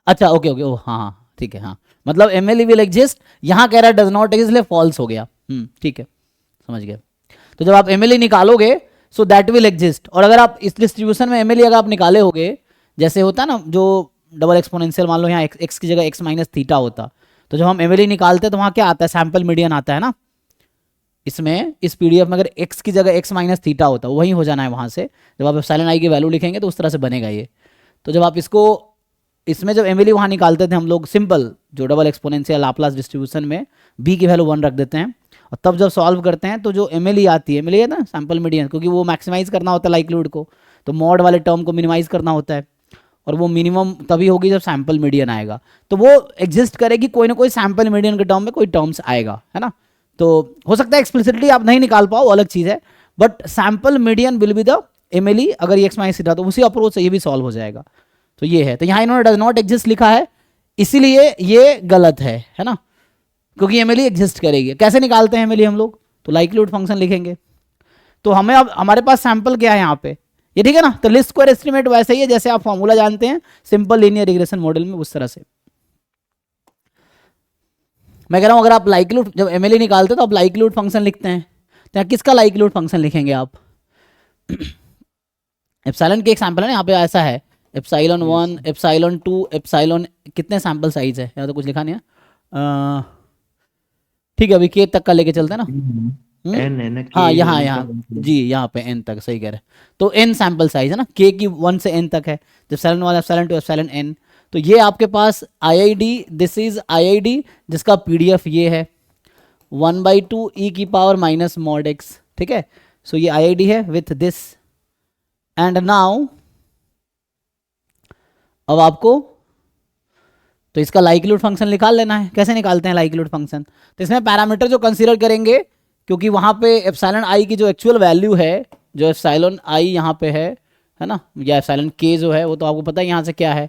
अच्छा ओके ओके, ओ हाँ हाँ ठीक है, हाँ मतलब एमएलई विल एग्जिस्ट, यहाँ कह रहा है डज नॉट एग्जिस्ट, इसलिए फॉल्स हो गया। ठीक है, समझ गया। तो जब आप एमएलई निकालोगे सो दैट विल एग्जिस्ट, और अगर आप इस डिस्ट्रीब्यूशन में एमएलई अगर आप निकाले होगे, जैसे होता है ना जो डबल एक्सपोनेंशियल, मान लो यहाँ एक्स की जगह एक्स माइनस थीटा होता, तो जब हम एमएलई निकालते हैं तो वहाँ क्या आता है, सैम्पल मीडियन आता है ना। इसमें इस पीडीएफ में अगर x की जगह x माइनस थीटा होता है, वही हो जाना है वहाँ से। जब आप एप्सिलॉन आई की वैल्यू लिखेंगे तो उस तरह से बनेगा ये। तो जब आप इसको, इसमें जब एमएलई वहाँ निकालते थे हम लोग, सिंपल जो डबल एक्सपोनेंशियल लाप्लास डिस्ट्रीब्यूशन में b की वैल्यू 1 रख देते हैं, और तब जब सॉल्व करते हैं तो जो एमएलई आती है, एमएलई है ना सैम्पल मीडियन, क्योंकि वो मैक्सिमाइज करना होता है लाइक्लीहुड को, तो मॉड वाले टर्म को मिनिमाइज करना होता है, और वो मिनिमम तभी होगी जब सैम्पल मीडियन आएगा। तो वो एग्जिस्ट करेगी, कोई ना कोई सैम्पल मीडियन के टर्म में कोई टर्म्स आएगा, है ना। तो हो सकता है एक्सप्लिसिटली आप नहीं निकाल पाओ, अलग चीज़ है, but sample median will be the MLE. अगर ये एक्स माइनस थीटा, तो उसी अप्रोच से ये भी सॉल्व हो जाएगा। तो ये है, तो यहाँ इन्होंने डज नॉट एग्जिस्ट लिखा है, इसीलिए ये गलत है ना, क्योंकि एमएलई एग्जिस्ट करेगी। कैसे निकालते हैं एमएलई हम लोग, तो लाइक्लीहुड फंक्शन लिखेंगे। तो हमें अब हमारे पास सैंपल क्या है यहाँ पे, ये ठीक है ना। तो लिस्ट स्क्वायर एस्टिमेट वैसे ही है जैसे आप फॉर्मूला जानते हैं सिंपल लीनियर रिग्रेशन मॉडल में, उस तरह से मैं कह रहा हूँ। अगर आप लाइक्लीहुड जब एमएलई निकालते हैं तो आप लाइक्लीहुड फंक्शन लिखते हैं, तो यहाँ किसका लाइक्लीहुड फंक्शन लिखेंगे आप। एप्सिलॉन के एक सैंपल है ना, यहाँ पे ऐसा है एप्सिलॉन 1 एप्सिलॉन 2 एप्सिलॉन, कितने सैंपल साइज है, यहाँ तो कुछ लिखा नहीं है। ठीक है, अभी के तक का लेके चलते हैं ना। एन है ना, हाँ यहाँ जी, यहाँ पे एन तक, सही कह रहे हैं। तो एन सैंपल साइज है ना, के की 1 से एन तक है, जब एप्सिलॉन 1 एप्सिलॉन 2 एप्सिलॉन एन। तो ये आपके पास IID, दिस इज IID जिसका PDF ये है 1/2 e की पावर माइनस मॉड x, ठीक है। सो ये IID है विथ दिस, एंड नाउ अब आपको तो इसका लाइक्लीहुड फंक्शन निकाल लेना है। कैसे निकालते हैं लाइक्लीहुड फंक्शन, तो इसमें पैरामीटर जो कंसीडर करेंगे, क्योंकि वहाँ पे एप्सिलॉन आई की जो एक्चुअल वैल्यू है, जो एप्सिलॉन आई यहाँ पे है ना, या एप्सिलॉन के जो है वो तो आपको पता है यहाँ से क्या है,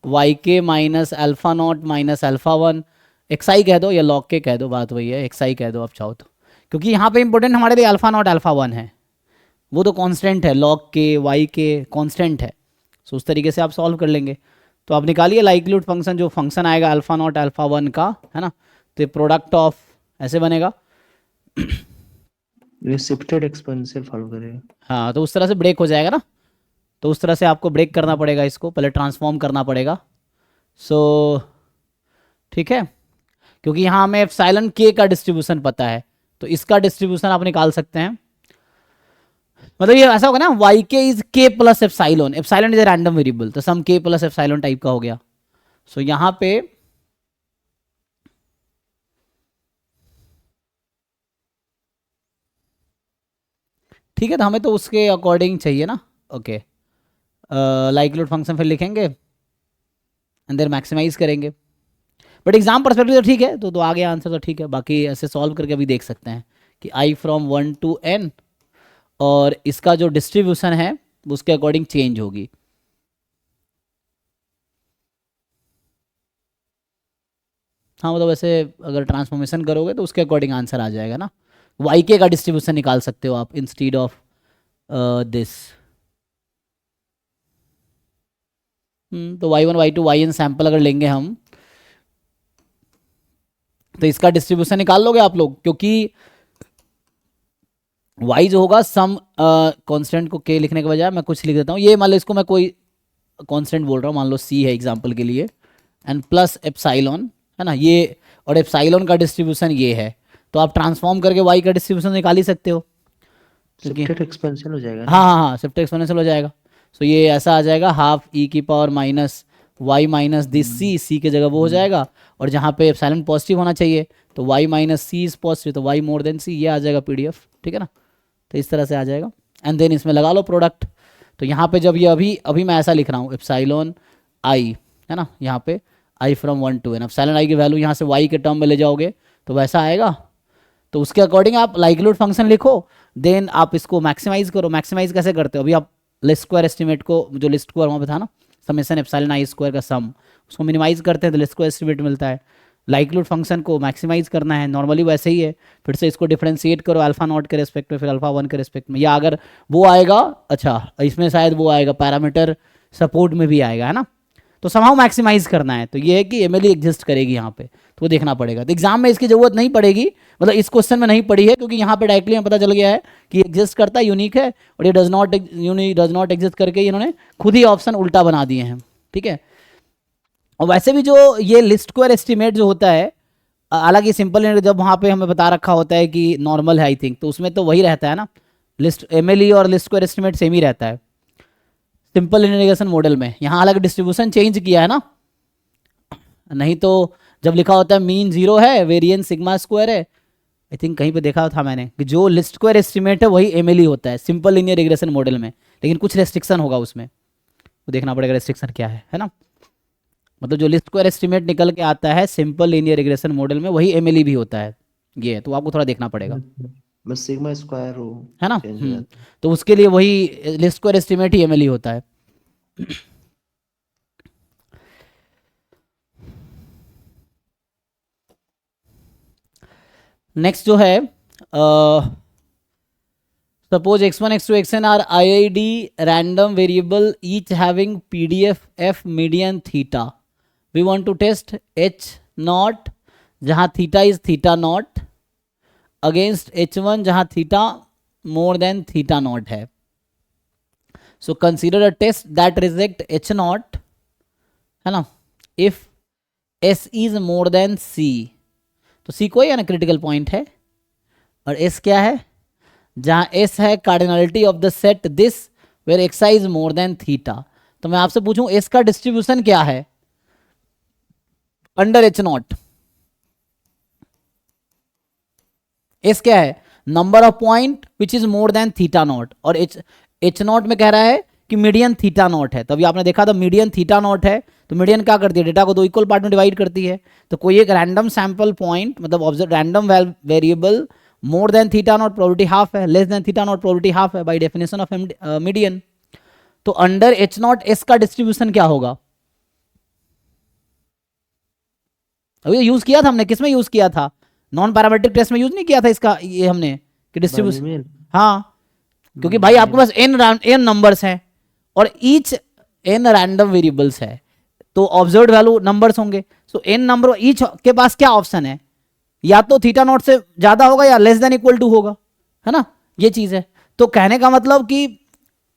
yk minus alpha not minus alpha one, xi कह दो या log k कह दो, बात वही है, xi कह दो आप चाहो तो, क्योंकि यहाँ पे इंपॉर्टेंट हमारे लिए अल्फा नॉट अल्फा वन है, वो तो कांस्टेंट है, log k yk कांस्टेंट है। सो उस तरीके से आप सॉल्व कर लेंगे। तो आप निकालिए लाइक्लीहुड फंक्शन, जो फंक्शन आएगा अल्फा नॉट अल्फा 1 का, है ना, तो प्रोडक्ट ऑफ ऐसे बनेगा। ये शिफ्टेड एक्सपोनेंशियल फॉलो करेगा। हाँ, तो उस तरह से ब्रेक हो जाएगा ना, तो उस तरह से आपको ब्रेक करना पड़ेगा, इसको पहले ट्रांसफॉर्म करना पड़ेगा। सो ठीक है, क्योंकि यहाँ हमें एप्सिलॉन के का डिस्ट्रीब्यूशन पता है, तो इसका डिस्ट्रीब्यूशन आप निकाल सकते हैं। मतलब ये ऐसा होगा ना, वाई के इज के plus epsilon, epsilon is a random variable, तो सम के प्लस एप्सिलॉन टाइप का हो गया। सो यहाँ पे ठीक है, तो हमें तो उसके अकॉर्डिंग चाहिए ना। ओके, लाइक्लीहुड फंक्शन फिर लिखेंगे एंड देन मैक्सिमाइज करेंगे। बट एग्जाम परस्पेक्टिव तो ठीक है, तो आ गया आंसर, तो ठीक है। बाकी ऐसे सॉल्व करके अभी देख सकते हैं कि आई फ्रॉम 1 to n, और इसका जो डिस्ट्रीब्यूशन है उसके अकॉर्डिंग चेंज होगी। हाँ, मतलब वैसे अगर ट्रांसफॉर्मेशन करोगे तो उसके अकॉर्डिंग आंसर आ जाएगा ना। वाई के का डिस्ट्रीब्यूशन निकाल सकते हो आप इंस्टीड ऑफ दिस। तो y1 y2 yn सैंपल अगर लेंगे हम, तो इसका डिस्ट्रीब्यूशन निकाल लोगे आप लोग, क्योंकि y जो होगा सम कांस्टेंट को k लिखने के बजाय मैं कुछ लिख देता हूँ। ये मान लो, इसको मैं कोई कांस्टेंट बोल रहा हूँ, मान लो c है एग्जांपल के लिए, एंड प्लस एप्सिलॉन, है ना, ये, और एप्सिलॉन का डिस्ट्रीब्यूशन ये है, तो आप ट्रांसफॉर्म करके y का डिस्ट्रीब्यूशन निकाल ही सकते हो। शिफ्टेड एक्सपेंशन हो जाएगा ना? हाँ हाँ हाँ, शिफ्ट एक्सपोनेंशियल हो जाएगा। सो ये ऐसा आ जाएगा, हाफ ई की power minus y minus this c के जगह वो हो जाएगा, और जहाँ पे एप्सिलॉन पॉजिटिव होना चाहिए तो y minus c is positive, तो y मोर देन सी, ये आ जाएगा पीडीएफ, ठीक है ना। तो इस तरह से आ जाएगा, एंड देन इसमें लगा लो प्रोडक्ट। तो यहाँ पे जब ये अभी मैं ऐसा लिख रहा हूँ, एप्सिलॉन आई, है ना, यहाँ पे आई from 1 to n, epsilon i की वैल्यू यहाँ से y के टर्म में ले जाओगे तो वैसा आएगा। तो उसके अकॉर्डिंग आप लाइक्लीहुड फंक्शन लिखो, देन आप इसको मैक्सिमाइज करो। मैक्सिमाइज कैसे करते हो, अभी आप लिस्ट स्क्वायर एस्टिमेट को, जो लिस्ट स्क्वायर वहाँ पे था ना, समेशन एप्सिलॉन आई स्क्वायर का सम, उसको मिनिमाइज करते हैं तो लिस्ट स्क्वायर एस्टिमेट मिलता है। लाइक्लीहुड फंक्शन को मैक्सिमाइज करना है, नॉर्मली वैसे ही है, फिर से इसको डिफरेंशिएट करो अल्फा नॉट के रेस्पेक्ट में, फिर अल्फा 1 के रेस्पेक्ट में, या अगर वो आएगा, अच्छा इसमें शायद वो आएगा पैरामीटर सपोर्ट में भी आएगा, है ना, तो समहाउ मैक्सिमाइज करना है। तो ये है कि एमएलई एग्जिस्ट करेगी यहाँ पे, तो वो देखना पड़ेगा। तो एग्जाम में इसकी जरूरत नहीं पड़ेगी, मतलब इस क्वेश्चन में नहीं पड़ी है, क्योंकि यहाँ पे डायरेक्टली हमें पता चल गया है कि एग्जिस्ट करता है, यूनिक है, और ये डज नॉट एग्जिस्ट करके इन्होंने खुद ही ऑप्शन उल्टा बना दिए हैं, ठीक है। और वैसे भी जो ये लिस्ट स्क्वायर एस्टिमेट जो होता है, हालांकि सिंपल, जब वहाँ पे हमें बता रखा होता है कि नॉर्मल है आई थिंक, तो उसमें तो वही रहता है ना, लिस्ट एमएलई और लिस्ट स्क्वायर एस्टिमेट सेम ही रहता है सिंपल लिनियर रिग्रेशन मॉडल में। यहाँ हालांकि डिस्ट्रीब्यूशन चेंज किया है ना, नहीं तो जब लिखा होता है मीन 0 है, वेरिएंस सिग्मा स्क्वायर है, आई थिंक कहीं पे देखा था मैंने कि जो लिस्ट स्क्वायर एस्टिमेट है वही एमएलई होता है सिंपल लिनियर रिग्रेशन मॉडल में, लेकिन कुछ रेस्ट्रिक्शन होगा उसमें, वो देखना पड़ेगा रेस्ट्रिक्शन क्या है ना। मतलब जो लिस्ट स्क्वायर एस्टिमेट निकल के आता है सिंपल लिनियर रिग्रेशन मॉडल में, वही एमएलई भी होता है, ये तो आपको थोड़ा देखना पड़ेगा, बस सिग्मा स्क्वायर हो, है ना। चेंज हो जाता है। तो उसके लिए वही लिस्ट स्क्वायर एस्टिमेट ही एमएलई होता है। नेक्स्ट जो है, suppose x1 x2 xn are IID random variable each having PDF f median theta, we want to test h not जहाँ theta is theta not against h1 जहाँ theta more than theta not है। So consider a test that reject h not, है ना, if s is more than c, तो c कोई है ना critical point है, और s क्या है, जहाँ s है cardinality of the set this where xi is more than theta. तो मैं आपसे पूछूं s का डिस्ट्रीब्यूशन क्या है अंडर h नॉट, s क्या है, number of point which is more than theta not, और h नॉट में कह रहा है कि मीडियन थीटा नॉट है। तो अभी आपने देखा था मीडियन थीटा नॉट है, तो मीडियन क्या करती है, डेटा को 2 इक्वल पार्ट में डिवाइड करती है। तो कोई एक रैंडम सैंपल पॉइंट, मतलब random variable more than theta not probability half है, less than theta not probability half है बाय डेफिनेशन ऑफ मीडियन। तो अंडर h नॉट s का डिस्ट्रीब्यूशन क्या होगा, अभी यूज किया था हमने, किसमें यूज किया था, नॉन पैरामीट्रिक टेस्ट में यूज नहीं किया था इसका, ये हमने कि डिस्ट्रीब्यूशन, हाँ, क्योंकि भाई आपके पास n नंबर्स हैं और ईच n रैंडम वेरिएबल्स है, तो ऑब्जर्व वैल्यू नंबर्स होंगे। सो एन नंबर ईच के पास क्या ऑप्शन है, या तो थीटा नॉट से ज्यादा होगा या लेस देन इक्वल टू होगा, है ना, ये चीज है। तो कहने का मतलब कि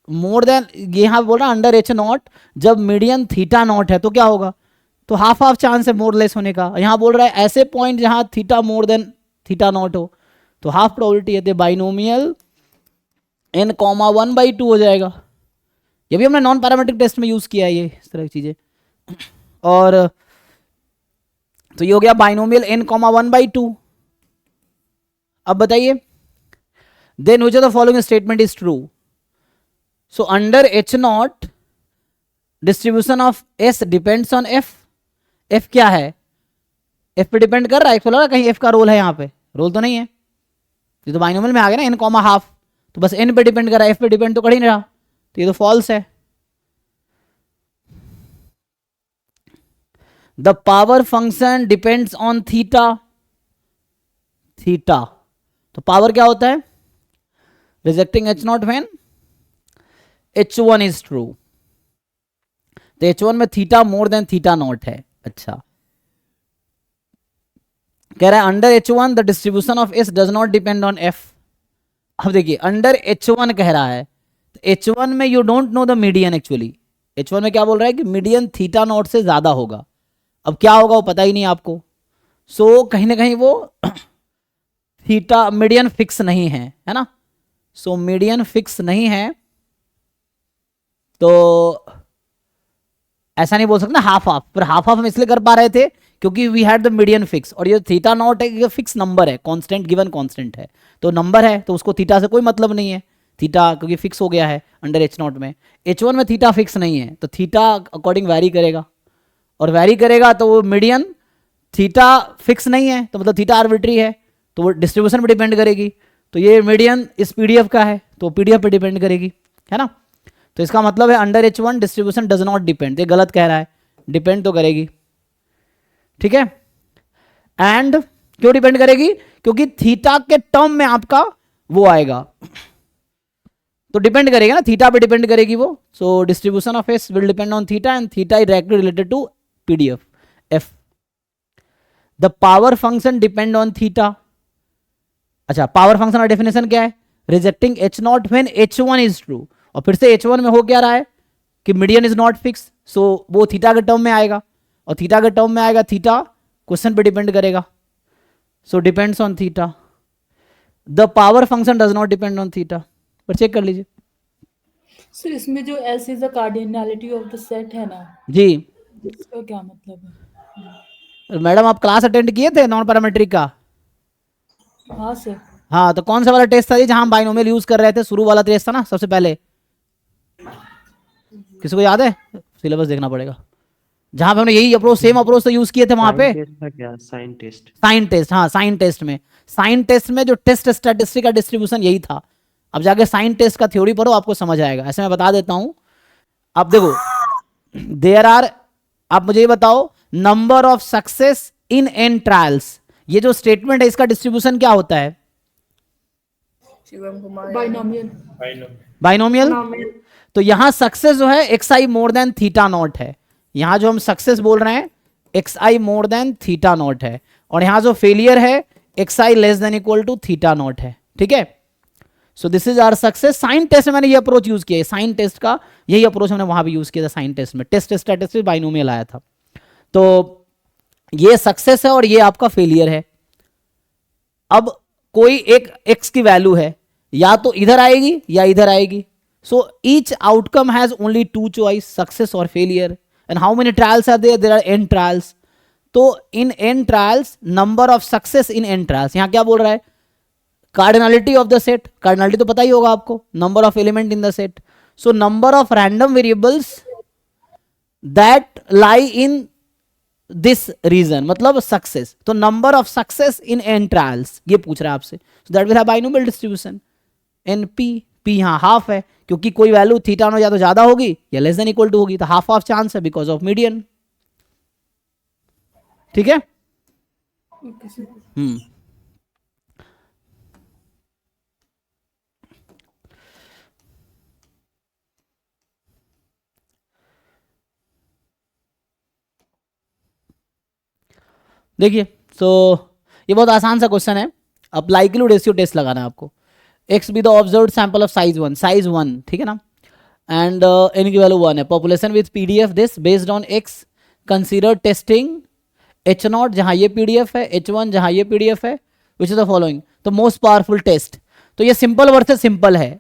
मोर देन, यहां बोल रहा अंडर एच नॉट, जब मीडियन थीटा नॉट है तो क्या होगा, तो हाफ हाफ चांस है मोर लेस होने का। यहां बोल रहा है ऐसे पॉइंट जहां theta more than theta not हो तो हाफ प्रोबेबिलिटी है, बाइनोमियल n कॉमा 1/2 हो जाएगा। ये भी हमने नॉन पैरामेट्रिक टेस्ट में यूज किया है ये इस तरह की चीजें। और तो ये हो गया बाइनोमियल n कॉमा 1/2। अब बताइए, then which of the following statement is true. So under H naught distribution of s depends on f। f क्या है, f पे डिपेंड कर रहा है, बोला कहीं f का रोल है, यहाँ पे रोल तो नहीं है, ये तो बाइनोमियल में आ गया ना n कॉमा हाफ, तो बस n पे डिपेंड कर रहा है, f पे डिपेंड तो कर ही नहीं रहा, तो ये तो फॉल्स है। The power function depends on theta. Theta तो पावर क्या होता है, rejecting H naught when h1 is true. तो h1 में theta more than theta not है। अच्छा, कह रहा है under h1 the distribution of s does not depend on f। अब देखिए अंडर h1 कह रहा है, तो h1 में you don't know the median. Actually h1 में क्या बोल रहा है कि मीडियन थीटा नॉट से ज्यादा होगा। अब क्या होगा वो पता ही नहीं आपको, सो कहीं ना कहीं वो थीटा मीडियन फिक्स नहीं है ना। सो मीडियन फिक्स नहीं है, तो ऐसा नहीं बोल सकते हाफ हाफ, पर हाफ हाफ हम इसलिए कर पा रहे थे क्योंकि we had the median fix, और ये थीटा नॉट एक फिक्स नंबर है, कांस्टेंट गिवन कांस्टेंट है, तो नंबर है तो उसको थीटा से कोई मतलब नहीं है, थीटा क्योंकि फिक्स हो गया है अंडर एच नॉट में। h1 में थीटा फिक्स नहीं है तो थीटा अकॉर्डिंग वैरी करेगा, और वैरी करेगा तो वो मीडियन थीटा फिक्स नहीं है तो मतलब थीटा आर्बिट्री है, तो वो डिस्ट्रीब्यूशन पे डिपेंड करेगी। तो ये मीडियन इस पीडीएफ का है तो पीडीएफ पे डिपेंड करेगी, है ना। तो इसका मतलब है under h1 distribution does not depend, ये गलत कह रहा है, डिपेंड तो करेगी, ठीक है। एंड क्यों डिपेंड करेगी, क्योंकि थीटा के टर्म में आपका वो आएगा, तो डिपेंड करेगा ना, थीटा पे डिपेंड करेगी वो। So distribution of s will depend on theta and theta is directly related to PDF f. The power function depend on theta. अच्छा, पावर फंक्शन का डेफिनेशन क्या है, rejecting H naught when h1 is true. और फिर से h1 में हो क्या रहा है कि मीडियन इज नॉट फिक्स, सो वो थीटा के टर्म में आएगा, और थीटा के टर्म में आएगा, थीटा क्वेश्चन पे डिपेंड करेगा, so depends on theta. The power function does not depend on theta, पर चेक कर लीजिए। सर इसमें जो S is the cardinality of the set है ना, जी इसका क्या मतलब है? मैडम, आप क्लास अटेंड किए थे नॉन पैरामेट्रिक का? हाँ सर। हाँ, तो कौन सा वाला टेस्ट था ये जहां हम बाइनोमियल यूज कर रहे थे, शुरू वाला टेस्ट था ना सबसे पहले, किसी को याद है? सिलेबस देखना पड़ेगा, जहां पे हमने यही अप्रोच, सेम अप्रोच तो यूज किए थे वहां पे। साइन टेस्ट था क्या, साइन टेस्ट? साइन टेस्ट, हाँ साइन टेस्ट में, साइन टेस्ट में जो टेस्ट स्टैटिस्टिक का डिस्ट्रीब्यूशन यही था। अब जाके साइन टेस्ट का थ्योरी पढ़ो, आपको समझ आएगा। ऐसे मैं बता देता हूं, आप देखो, देयर आर, आप मुझे ये बताओ, number of success in n trials, ये जो स्टेटमेंट है इसका डिस्ट्रीब्यूशन क्या होता है? बाइनोमियल। बाइनोमियल। नॉमिनल। तो यहां सक्सेस जो है x i more than theta not है, यहां जो हम सक्सेस बोल रहे हैं x i more than theta not है, और यहां जो फेलियर है x i less than equal to theta not है, ठीक है। So this is our success. Sign test में मैंने ये अप्रोच यूज किया है, साइन टेस्ट का यही अप्रोच हमने वहां भी यूज किया था, साइन टेस्ट में टेस्ट स्टैटिस्टिक बाइनोमियल आया था। तो ये सक्सेस है और ये आपका फेलियर है। अब कोई एक एक्स की वैल्यू है, या तो इधर आएगी या इधर आएगी, so each outcome has only two choice, success और फेलियर। And how many trials are there? There are n trials. तो इन n trials number of success in n trials, यहां क्या बोल रहा है, cardinality of the set, cardinality तो पता ही होगा आपको, number of element in the set. So number of random variables that lie in this region, मतलब सक्सेस, तो number of success in n trials ये पूछ रहा है आपसे। So that will have binomial distribution np, p यहां half है क्योंकि कोई वैल्यू थीटा नो या तो ज्यादा होगी या लेस देन इक्वल टू होगी, तो हाफ ऑफ चांस है बिकॉज ऑफ मीडियन, ठीक है। Okay sir. देखिए तो ये बहुत आसान सा क्वेश्चन है। अब लाइक्लीहुड रेशियो टेस्ट लगाना है आपको। X be the observed sample of size one, ठीक है ना, एंड एन की वैल्यू 1 है। Population with PDF this based on x, consider testing H not जहाँ ये पीडीएफ है, H1 जहाँ ये पीडीएफ है, विच इज द फॉलोइंग। तो मोस्ट पावरफुल टेस्ट, तो ये सिंपल वर्सेस सिंपल है।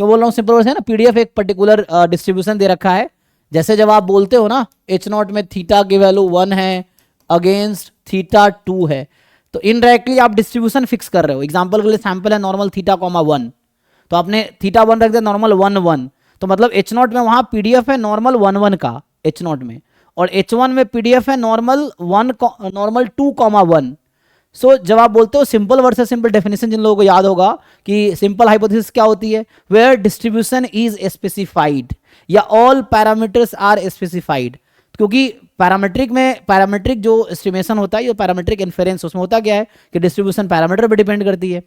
क्यों बोल रहा हूँ सिंपल वर्स है ना, पीडीएफ एक पर्टिकुलर डिस्ट्रीब्यूशन दे रखा है। जैसे जब आप बोलते हो ना H0 में थीटा की वैल्यू 1 है अगेंस्ट थीटा 2 है, तो इनडायरेक्टली आप डिस्ट्रीब्यूशन फिक्स कर रहे हो। एग्जांपल के लिए सैंपल है नॉर्मल थीटा कॉमा 1, तो आपने थीटा 1 रख दिया, नॉर्मल 1 1, तो मतलब H0 में वहाँ पीडीएफ है नॉर्मल 1 1 का H0 में, और H1 में पीडीएफ है नॉर्मल 2 कॉमा 1। सो जब आप बोलते हो सिंपल वर्सेस सिंपल, डेफिनेशन जिन लोगों को याद होगा कि सिंपल हाइपोथेसिस क्या होती है, वेयर डिस्ट्रीब्यूशन इज स्पेसिफाइड या ऑल पैरामीटर्स आर स्पेसिफाइड। क्योंकि पैरामीट्रिक जो एस्टिमेशन होता है, ये पैरामीट्रिक इन्फेरेंस, उसमें होता क्या है कि डिस्ट्रीब्यूशन पैरामीटर पे डिपेंड करती है,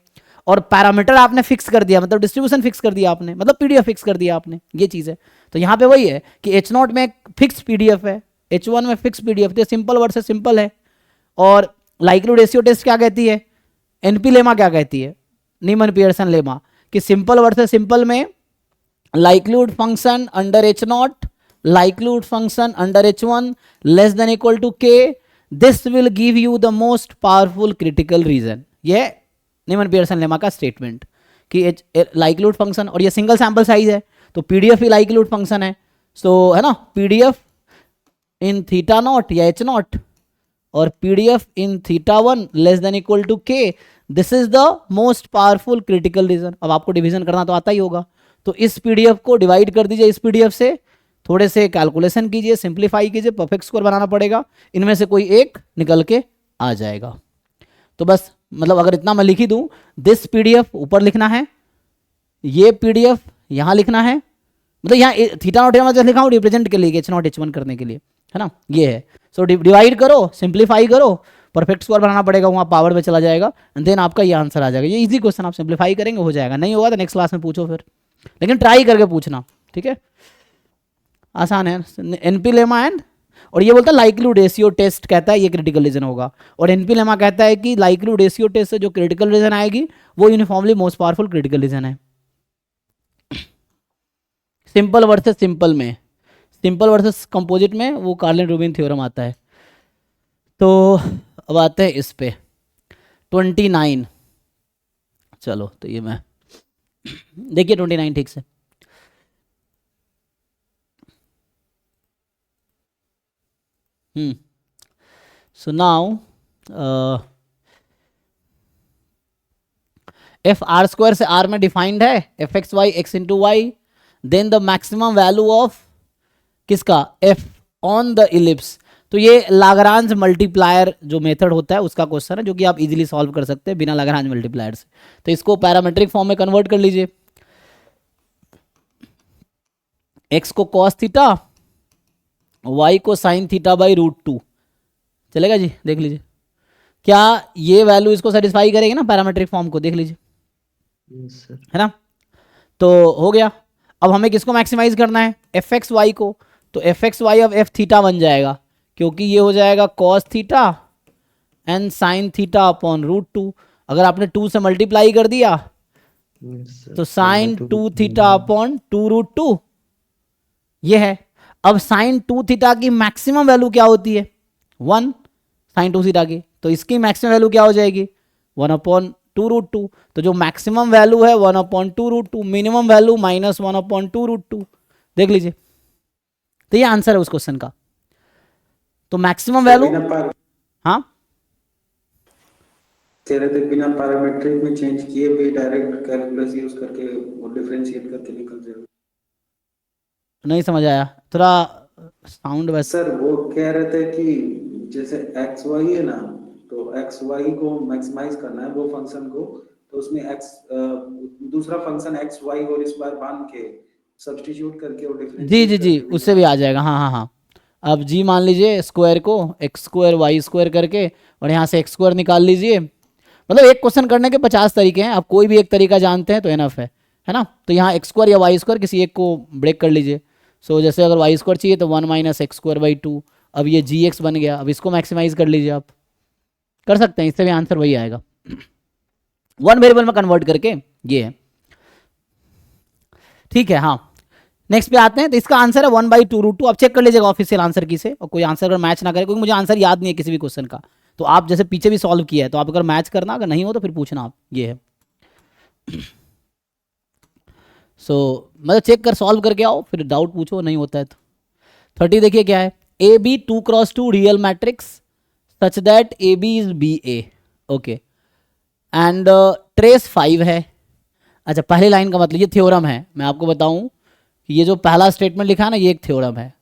और पैरामीटर आपने फिक्स कर दिया मतलब डिस्ट्रीब्यूशन फिक्स कर दिया आपने, मतलब पीडीएफ फिक्स कर दिया आपने, ये चीज़ है। तो यहाँ पे वही है कि H0 में फिक्स पीडीएफ है, H1 में फिक्स पीडीएफ, तो सिंपल वर्सेस सिंपल है। और लाइक्लीहुड रेशियो टेस्ट क्या कहती है, एनपी लेमा क्या कहती है, नीमन पियर्सन लेमा, कि सिंपल वर्सेस सिंपल में likelihood function under H0, likelihood function under H1 less than equal to k, this will give you the most powerful critical region. ये Neyman Pearson lemma का statement कि likelihood function, और ये single sample size है तो PDF ही likelihood function है, सो है ना, पीडीएफ इन थीटा नॉट या H0 और PDF in theta 1 less than equal to k, this is the most powerful critical region. अब आपको डिवीजन करना तो आता ही होगा, तो इस पीडीएफ को डिवाइड कर दीजिए इस पीडीएफ से, थोड़े से कैलकुलेशन कीजिए, सिंप्लीफाई कीजिए, परफेक्ट स्कोर बनाना पड़ेगा, इनमें से कोई एक निकल के आ जाएगा। तो बस मतलब अगर इतना मैं लिख ही दूं, दिस पीडीएफ ऊपर लिखना है, ये पीडीएफ यहाँ लिखना है, मतलब यहाँ थीटा नॉट यहाँ लिखा हूँ रिप्रेजेंट के लिए H0 H1 करने के लिए, है ना, ये है। सो डिवाइड करो, सिंप्लीफाई करो, परफेक्ट स्कोर बनाना पड़ेगा, वहाँ पावर में चला जाएगा, एंड देन आपका ये आंसर आ जाएगा। ये इजी क्वेश्चन, आप सिंप्लीफाई करेंगे हो जाएगा, नहीं होगा तो नेक्स्ट क्लास में पूछो फिर, लेकिन ट्राई करके पूछना, ठीक है, आसान है। एनपी लेमा एंड, और ये बोलता है लाइक्लीहुड रेशियो टेस्ट कहता है ये क्रिटिकल रीजन होगा, और एनपी लेमा कहता है कि लाइक्लीहुड रेशियो टेस्ट से जो क्रिटिकल रीजन आएगी वो uniformly most powerful critical reason है। सिंपल वर्सेस सिंपल में, सिंपल वर्सेस कंपोजिट में वो कार्लिन रूबिन थ्योरम आता है। तो अब आते हैं इस पे 29, चलो तो ये मैं देखिए 29 ठीक से, so now f R square से आर में डिफाइंड है, f x y x into y, then the maximum value of किसका, एफ ऑन द इलिप्स। तो ये लाग्रांज मल्टीप्लायर जो मेथड होता है उसका क्वेश्चन है, जो कि आप इजीली सॉल्व कर सकते हैं बिना लाग्रांज मल्टीप्लायर से। तो इसको पैरामेट्रिक फॉर्म में कन्वर्ट कर लीजिए, एक्स को कॉस थीटा, वाई को साइन थीटा बाई √2, चलेगा जी, देख लीजिए क्या ये वैल्यू इसको सेटिस्फाई करेगी ना, पैरामेट्रिक फॉर्म को देख लीजिए, है ना। तो हो गया, अब हमें किसको मैक्सिमाइज करना है, एफ एक्स वाई को, तो एफ एक्स वाई अब एफ थीटा बन जाएगा, क्योंकि ये हो जाएगा cos theta and sine theta upon √2। अगर आपने 2 से मल्टीप्लाई कर दिया तो साइन 2 थीटा अपॉन 2√2 ये है। अब साइन 2 थीटा की मैक्सिमम वैल्यू क्या होती है, 1 साइन 2 थीटा की, तो इसकी मैक्सिमम वैल्यू क्या हो जाएगी, 1/2√2। तो जो मैक्सिमम वैल्यू है 1/2√2, मिनिमम वैल्यू -1/2√2, देख लीजिए। तो ये आंसर है उस क्वेश्चन का। तो मैक्सिमम वैल्यू, हाँ कह रहे थे बिना पैरामीट्रिक में चेंज किए भी डायरेक्ट कैलकुलस यूज करके वो डिफरेंशिएट करके निकल जाएगा। नहीं समझ आया, थोड़ा साउंड वैसे। सर वो कह रहे थे कि जैसे एक्स वाई है ना, तो एक्स वाई को मैक्सिमाइज करना है वो फंक्शन को, तो उसमें एक्स दूसरा फंक्शन एक्स वाई और इस बार बांध के सब्स्टिट्यूट करके वो डिफरेंशिएट जी उससे भी आ जाएगा, हाँ। अब जी मान लीजिए स्क्वायर को एक्स स्क्वायर वाई स्क्वायर करके, और यहाँ से एक्स स्क्वायर निकाल लीजिए। मतलब एक क्वेश्चन करने के 50 तरीके हैं, आप कोई भी एक तरीका जानते हैं तो एनफ है ना। तो यहाँ एक्स स्क्वायर या वाई स्क्वायर किसी एक को ब्रेक कर लीजिए। सो जैसे अगर वाई स्क्वायर चाहिए तो 1 - x² / 2, अब ये जी एक्स बन गया, अब इसको मैक्सिमाइज कर लीजिए आप, कर सकते हैं, इससे भी आंसर वही आएगा, वन वेरिएबल में कन्वर्ट करके, ये है। ठीक है, हाँ नेक्स्ट पे आते हैं। तो इसका आंसर है 1/2√2। आप चेक कर लीजिएगा ऑफिशियल आंसर की से, और कोई आंसर अगर मैच ना करे, क्योंकि मुझे आंसर याद नहीं है किसी भी क्वेश्चन का, तो आप जैसे पीछे भी सॉल्व किया है तो आप अगर मैच करना, अगर नहीं हो तो फिर पूछना आप, ये है। मतलब चेक कर सॉल्व करके आओ, फिर डाउट पूछो, नहीं होता है तो। 30 देखिए क्या है, A B 2x2 real matrix such that A B is B A, okay, and trace 5 है। अच्छा, पहली लाइन का मतलब ये थ्योरम है। मैं आपको बताऊं कि ये जो पहला स्टेटमेंट लिखा है ना, ये एक थ्योरम है,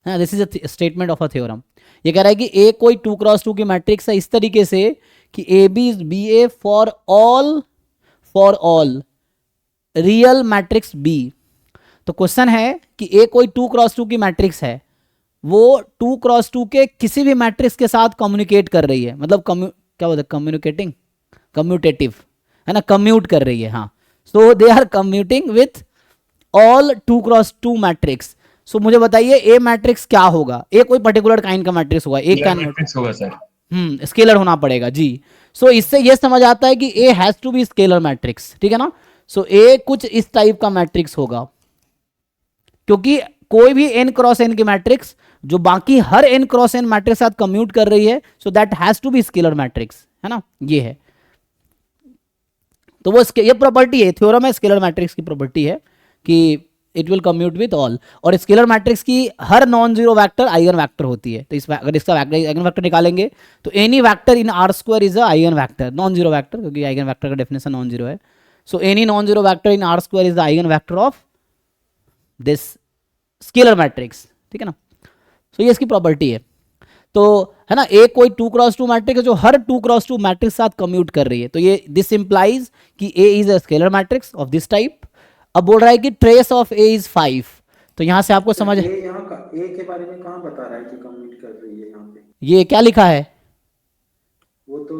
this is a statement of a theorem. ये कह रहा है कि ए कोई 2x2 की मैट्रिक्स है इस तरीके से कि A B is B A for all real matrix B. तो क्वेश्चन है कि ए कोई 2x2 की मैट्रिक्स है, वो 2x2 के किसी भी मैट्रिक्स के साथ कम्युनिकेट कर रही है, मतलब क्या बोलते हैं, कम्युनिकेटिंग, कम्यूटेटिव है ना, कम्यूट कर रही है, हाँ। So they are commuting with all 2x2 matrix. So मुझे बताइए ए मैट्रिक्स क्या होगा, ए कोई पर्टिकुलर काइंड का मैट्रिक्स होगा, एक का मैट्रिक्स होगा सर, स्केलर होना पड़ेगा जी। सो इससे ये समझ आता है कि A has to be scalar matrix, ठीक है ना। सो ए कुछ इस टाइप का मैट्रिक्स होगा, क्योंकि कोई भी n×n की मैट्रिक्स जो बाकी हर n×n मैट्रिक्स साथ कम्यूट कर रही है, so that has to be scalar matrix, है ना, ये है। तो वो ये प्रॉपर्टी है, थ्योरम है, स्केलर मैट्रिक्स की प्रॉपर्टी है कि it will commute with all, और स्केलर मैट्रिक्स की हर non zero vector eigenvector होती है। तो अगर इसका आइगन वैक्टर निकालेंगे तो any vector in R² is a eigenvector, non zero vector, क्योंकि आइगन वैक्टर का डेफिनेशन नॉन जीरो है। So any non zero vector in R² is the eigenvector of this scalar matrix, ठीक है ना। सो ये इसकी property है। तो है ना, ए कोई 2x2 मैट्रिक्स है जो हर 2x2 मैट्रिक्स साथ कम्यूट कर रही है, तो ये दिस इंप्लाइज कि A is a scalar matrix of this type. अब बोल रहा है कि ट्रेस ऑफ ए इज 5, तो यहां से आपको समझ, ये यहाँ का ए के बारे में कहाँ बता रहा है कि कम्यूट कर रही है, यहाँ पे ये क्या लिखा है, वो तो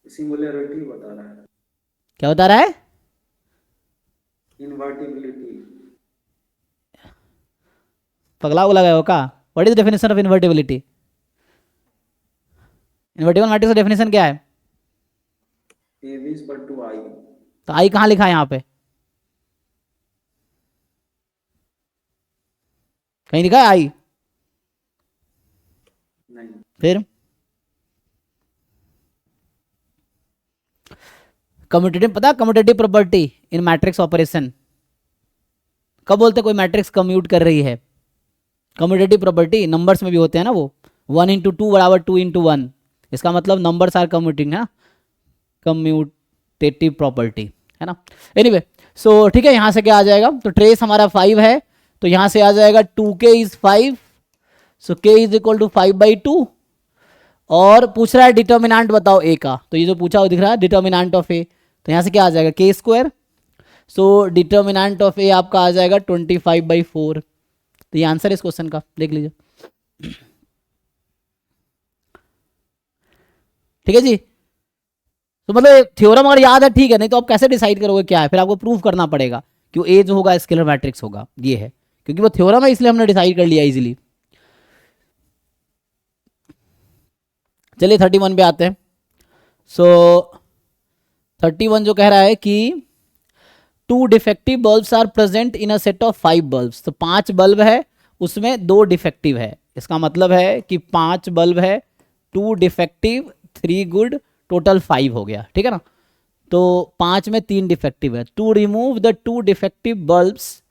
सिंगुलरिटी बता रहा है, क्या बता रहा है, इनवर्टिबिलिटी। पगला उगला गया हो का, what is definition of invertibility, invertible matrix का डेफिनेशन क्या है, A B is equal to I. तो आई कहां लिखा है यहाँ पे, कहीं लिखा है आई, नहीं, फिर कम्यूटेटिव, पता commutative property in matrix operation, कब बोलते कोई मैट्रिक्स कम्यूट कर रही है, कम्यूटेटिव प्रॉपर्टी नंबर्स में भी होते हैं ना, वो 1 × 2 बराबर 2 × 1, इसका मतलब नंबर्स आर कम्यूटिंग, है कम्यूटेटिव प्रॉपर्टी, है ना। एनीवे, सो ठीक है, यहाँ से क्या आ जाएगा, तो ट्रेस हमारा 5 है, तो यहाँ से आ जाएगा 2k is 5, so k is equal to 5/2, और पूछ रहा है डिटर्मिनेंट बताओ a का, तो ये जो पूछा वो दिख रहा है डिटर्मिनेंट ऑफ a, तो यहाँ से क्या आ जाएगा k², so determinant of a आपका आ जाएगा 25/4, तो ये आंसर है इस क्वेश्चन का, देख लीजिए, ठीक है जी। तो मतलब थ्योरम अगर याद है ठीक है, नहीं तो आप कैसे डिसाइड करोगे क्या है, फिर आपको प्रूव करना पड़ेगा कि ए जो होगा स्केलर मैट्रिक्स होगा, ये है, क्योंकि वो थ्योरम है इसलिए हमने डिसाइड कर लिया इजीली। चलिए 31 पे आते हैं। सो 31 जो कह रहा है कि 2 defective bulbs are present in a set of 5 bulbs, तो 5 बल्ब है उसमें 2 डिफेक्टिव है, इसका मतलब है कि 5 बल्ब है, 2 डिफेक्टिव 3 गुड, टोटल 5 हो गया, ठीक है ना। तो 5 में 3 डिफेक्टिव है, to remove the 2 defective bulbs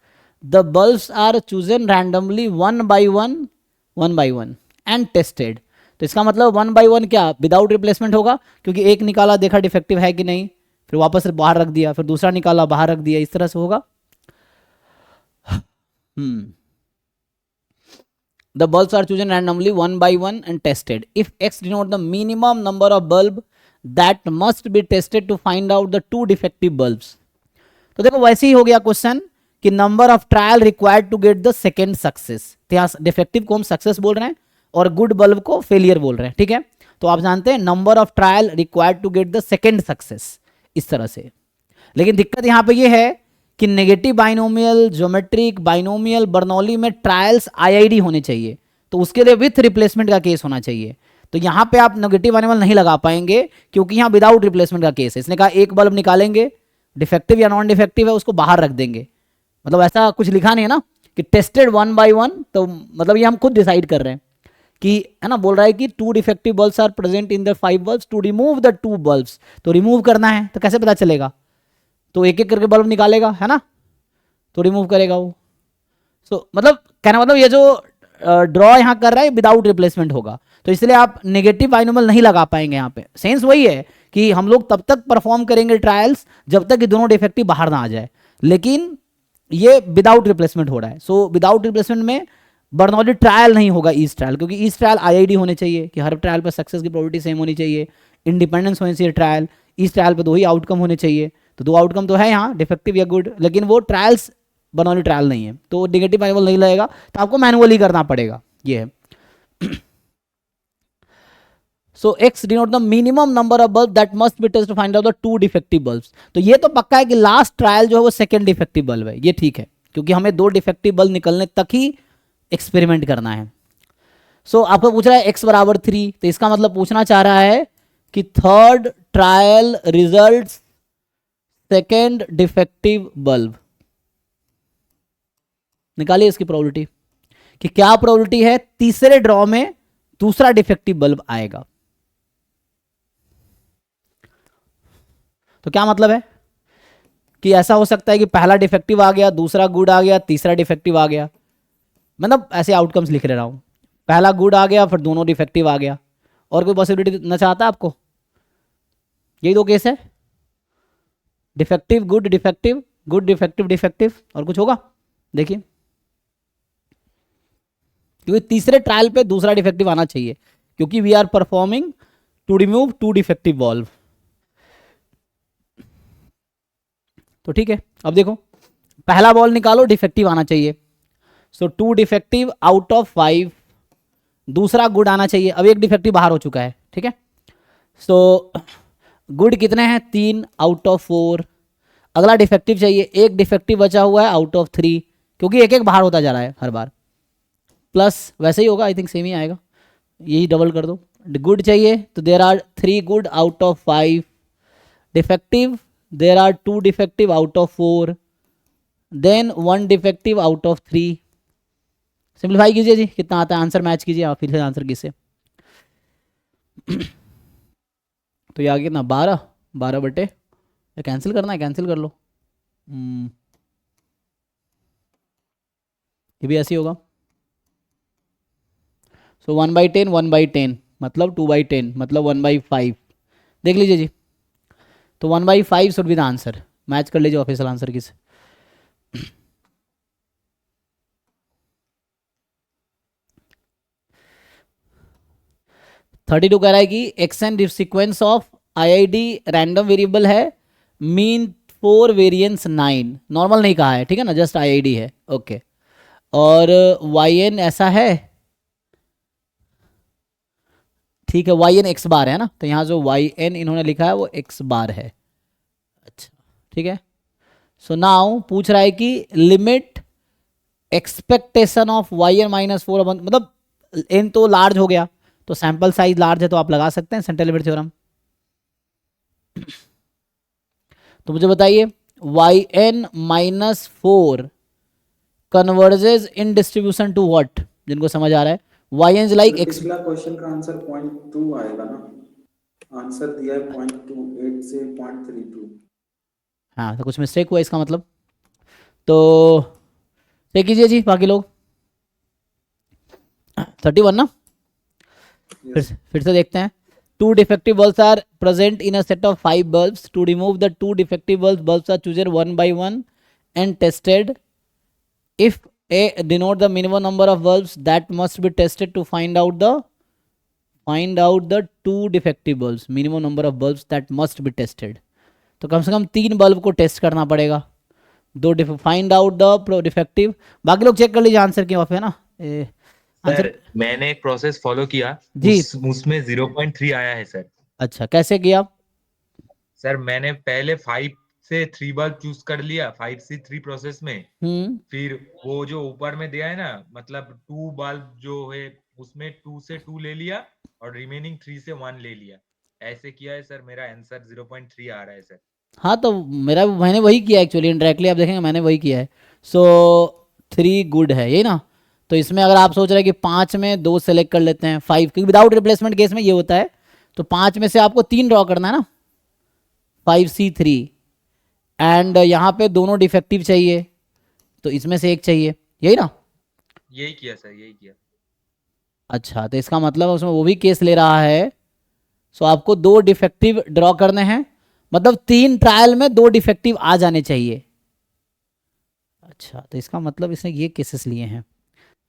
the bulbs are chosen randomly 1 by 1 and tested. तो इसका मतलब 1 by 1 क्या विदाउट रिप्लेसमेंट होगा, क्योंकि एक निकाला देखा डिफेक्टिव है कि नहीं, फिर वापस बाहर रख दिया, फिर दूसरा निकाला बाहर रख दिया, इस तरह से होगा। The bulbs are chosen randomly 1 by 1 and tested. If X denote the minimum number of bulb that must be tested to find out the 2 defective bulbs. तो देखो वैसे ही हो गया क्वेश्चन कि number of trial required to get the second success, defective को हम success बोल रहे हैं और गुड बल्ब को फेलियर बोल रहे हैं, ठीक है। तो आप जानते हैं number of trial required to get the second success, इस तरह से। लेकिन दिक्कत यहाँ पे ये है कि negative binomial, geometric binomial, Bernoulli में ट्रायल्स आईआईडी होने चाहिए, तो उसके लिए विथ रिप्लेसमेंट का केस होना चाहिए। तो यहाँ पे आप नेगेटिव बाइनोमियल नहीं लगा पाएंगे क्योंकि यहाँ विदाउट रिप्लेसमेंट का केस है। इसने कहा एक बल्ब निकालेंगे, डिफेक्टिव या नॉन डिफेक्टिव है उसको बाहर रख देंगे, मतलब ऐसा कुछ लिखा नहीं है ना कि टेस्टेड 1 by 1, तो मतलब ये हम खुद डिसाइड कर रहे हैं कि, है ना, बोल रहा है कि 2 defective bulbs are present in the 5 bulbs, to remove the 2 bulbs, तो रिमूव करना है तो कैसे पता चलेगा, तो एक एक करके बल्ब निकालेगा, है ना, तो रिमूव करेगा वो। सो मतलब कहना मतलब ये जो ड्रॉ यहाँ कर रहा है विदाउट रिप्लेसमेंट होगा, तो इसलिए आप नेगेटिव बाइनोमियल नहीं लगा पाएंगे यहाँ पे। सेंस वही है कि हम लोग तब तक परफॉर्म करेंगे ट्रायल्स जब तक कि दोनों डिफेक्टिव बाहर ना आ जाए, लेकिन ये विदाउट रिप्लेसमेंट हो रहा है। सो विदाउट रिप्लेसमेंट में बर्नौली ट्रायल नहीं होगा ईस्ट ट्रायल, क्योंकि ईस्ट ट्रायल आईआईडी होने चाहिए कि हर ट्रायल पर सक्सेस की प्रोबेबिलिटी सेम होनी चाहिए, इंडिपेंडेंस होनी चाहिए ट्रायल, ईस्ट ट्रायल पर 2 ही आउटकम होने चाहिए, तो 2 आउटकम तो है यहाँ, डिफेक्टिव या गुड, लेकिन वो ट्रायल्स बर्नौली ट्रायल नहीं है, तो नेगेटिव बाइनोमियल नहीं लगेगा, तो आपको मैनुअली करना पड़ेगा, ये है। So x denote the minimum number of bulbs that must be tested to find out the 2 defective bulbs। तो ये तो पक्का है कि लास्ट ट्रायल जो है वो सेकंड डिफेक्टिव बल्ब है, ये ठीक है, क्योंकि हमें 2 डिफेक्टिव बल्ब निकलने तक ही एक्सपेरिमेंट करना है। सो आपको पूछ रहा है x बराबर 3, तो इसका मतलब पूछना चाह रहा है कि third trial result second defective bulb. निकालिए इसकी प्रोबेबिलिटी कि क्या प्रोबेबिलिटी है तीसरे ड्रॉ में दूसरा डिफेक्टिव बल्ब आएगा। तो क्या मतलब है कि ऐसा हो सकता है कि पहला डिफेक्टिव आ गया, दूसरा गुड आ गया, तीसरा डिफेक्टिव आ गया, मतलब ऐसे आउटकम्स लिख रहा हूं, पहला गुड आ गया फिर दोनों डिफेक्टिव आ गया। और कोई पॉसिबिलिटी न चाहता आपको? यही 2 केस है, defective good defective, good defective defective, और कुछ होगा? देखिए, क्योंकि तीसरे ट्रायल पे दूसरा डिफेक्टिव आना चाहिए, क्योंकि we are performing to remove 2 defective bulb. तो ठीक है, अब देखो पहला बॉल निकालो, डिफेक्टिव आना चाहिए, सो 2 डिफेक्टिव आउट ऑफ 5, दूसरा गुड आना चाहिए, अब एक डिफेक्टिव बाहर हो चुका है, ठीक है, सो गुड कितने हैं 3 आउट ऑफ 4, अगला डिफेक्टिव चाहिए, एक डिफेक्टिव बचा हुआ है आउट ऑफ 3, क्योंकि एक एक बाहर होता जा रहा है हर बार, प्लस वैसे ही होगा, आई थिंक सेम ही आएगा, यही डबल कर दो, गुड चाहिए तो there are 3 good out of 5, defective there are 2 defective out of 4, then 1 defective out of 3। Simplify कीजिए जी, कितना आता है आंसर, मैच कीजिए आप फिर से आंसर किससे। तो ये आ गया कितना 12 बटे, कैंसिल करना है कैंसिल कर लो, ये भी ऐसे ही होगा। सो 1/10 1/10 मतलब 2/10 मतलब 1/5, देख लीजिए जी, तो 1/5 should be the answer, match कर लीजिए ऑफिशियल आंसर किस। 32 कह रहा है कि x n sequence of IID random variable है, मीन 4 वेरिएंस 9, नॉर्मल नहीं कहा है, ठीक है ना, जस्ट आईआईडी है, ओके, और वाई एन ऐसा है, ठीक है, वाई एन एक्स बार है ना, तो यहाँ जो वाई एन इन्होंने लिखा है वो एक्स बार है, अच्छा ठीक है। सो नाउ पूछ रहा है कि limit expectation of Y N -4, मतलब एन तो लार्ज हो गया, तो सैंपल साइज लार्ज है, तो आप लगा सकते हैं सेंट्रल लिमिट थ्योरम। तो मुझे बताइए Y N -4 converges in distribution to what, जिनको समझ आ रहा है, वाई एन लाइक एक्स। पिछला क्वेश्चन का आंसर 0.2 आएगा ना, आंसर दिया है 0.28 से 0.32। हाँ तो कुछ मिस्टेक हुआ इसका मतलब, तो चेक कीजिए जी बाकी लोग। 31 ना, फिर से देखते हैं। 2 defective bulbs are present in a set of 5 bulbs. To remove the 2 defective bulbs, bulbs are chosen 1 by 1 and tested. If A denote the minimum number of bulbs that must be tested to find out the 2 defective bulbs. Minimum number of bulbs that must be tested. तो कम से कम 3 bulb को test करना पड़ेगा, 2 find out the defective. बाकी लोग check कर लीजिए answer क्यों है ना। सर मैंने एक प्रोसेस फॉलो किया जी, उसमें 0.3 आया है सर। अच्छा कैसे किया? सर मैंने पहले 5 से 3 बल्ब चूज कर लिया 5C3 प्रोसेस में, फिर वो जो ऊपर में दिया है ना, मतलब 2 बल्ब जो है उसमें 2 से 2 ले लिया और रिमेनिंग 3 से 1 ले लिया, ऐसे किया है सर। मेरा आंसर 0.3 आ रहा है सर। हाँ तो मैंने वही किया एक्चुअली, इंडायरेक्टली आप देखेंगे मैंने वही किया है। सो 3 गुड है, यही ना। तो इसमें अगर आप सोच रहे हैं कि 5 में 2 सेलेक्ट कर लेते हैं, 5, क्योंकि विदाउट रिप्लेसमेंट केस में ये होता है, तो 5 में से आपको 3 ड्रॉ करना है ना, 5C3, एंड यहाँ पे दोनों डिफेक्टिव चाहिए, तो इसमें से एक चाहिए, यही ना। यही किया सर, यही किया। अच्छा, तो इसका मतलब उसमें वो भी केस ले रहा है। सो आपको 2 डिफेक्टिव ड्रॉ करने हैं, मतलब 3 ट्रायल में 2 डिफेक्टिव आ जाने चाहिए। अच्छा, तो इसका मतलब इसने ये केसेस लिए हैं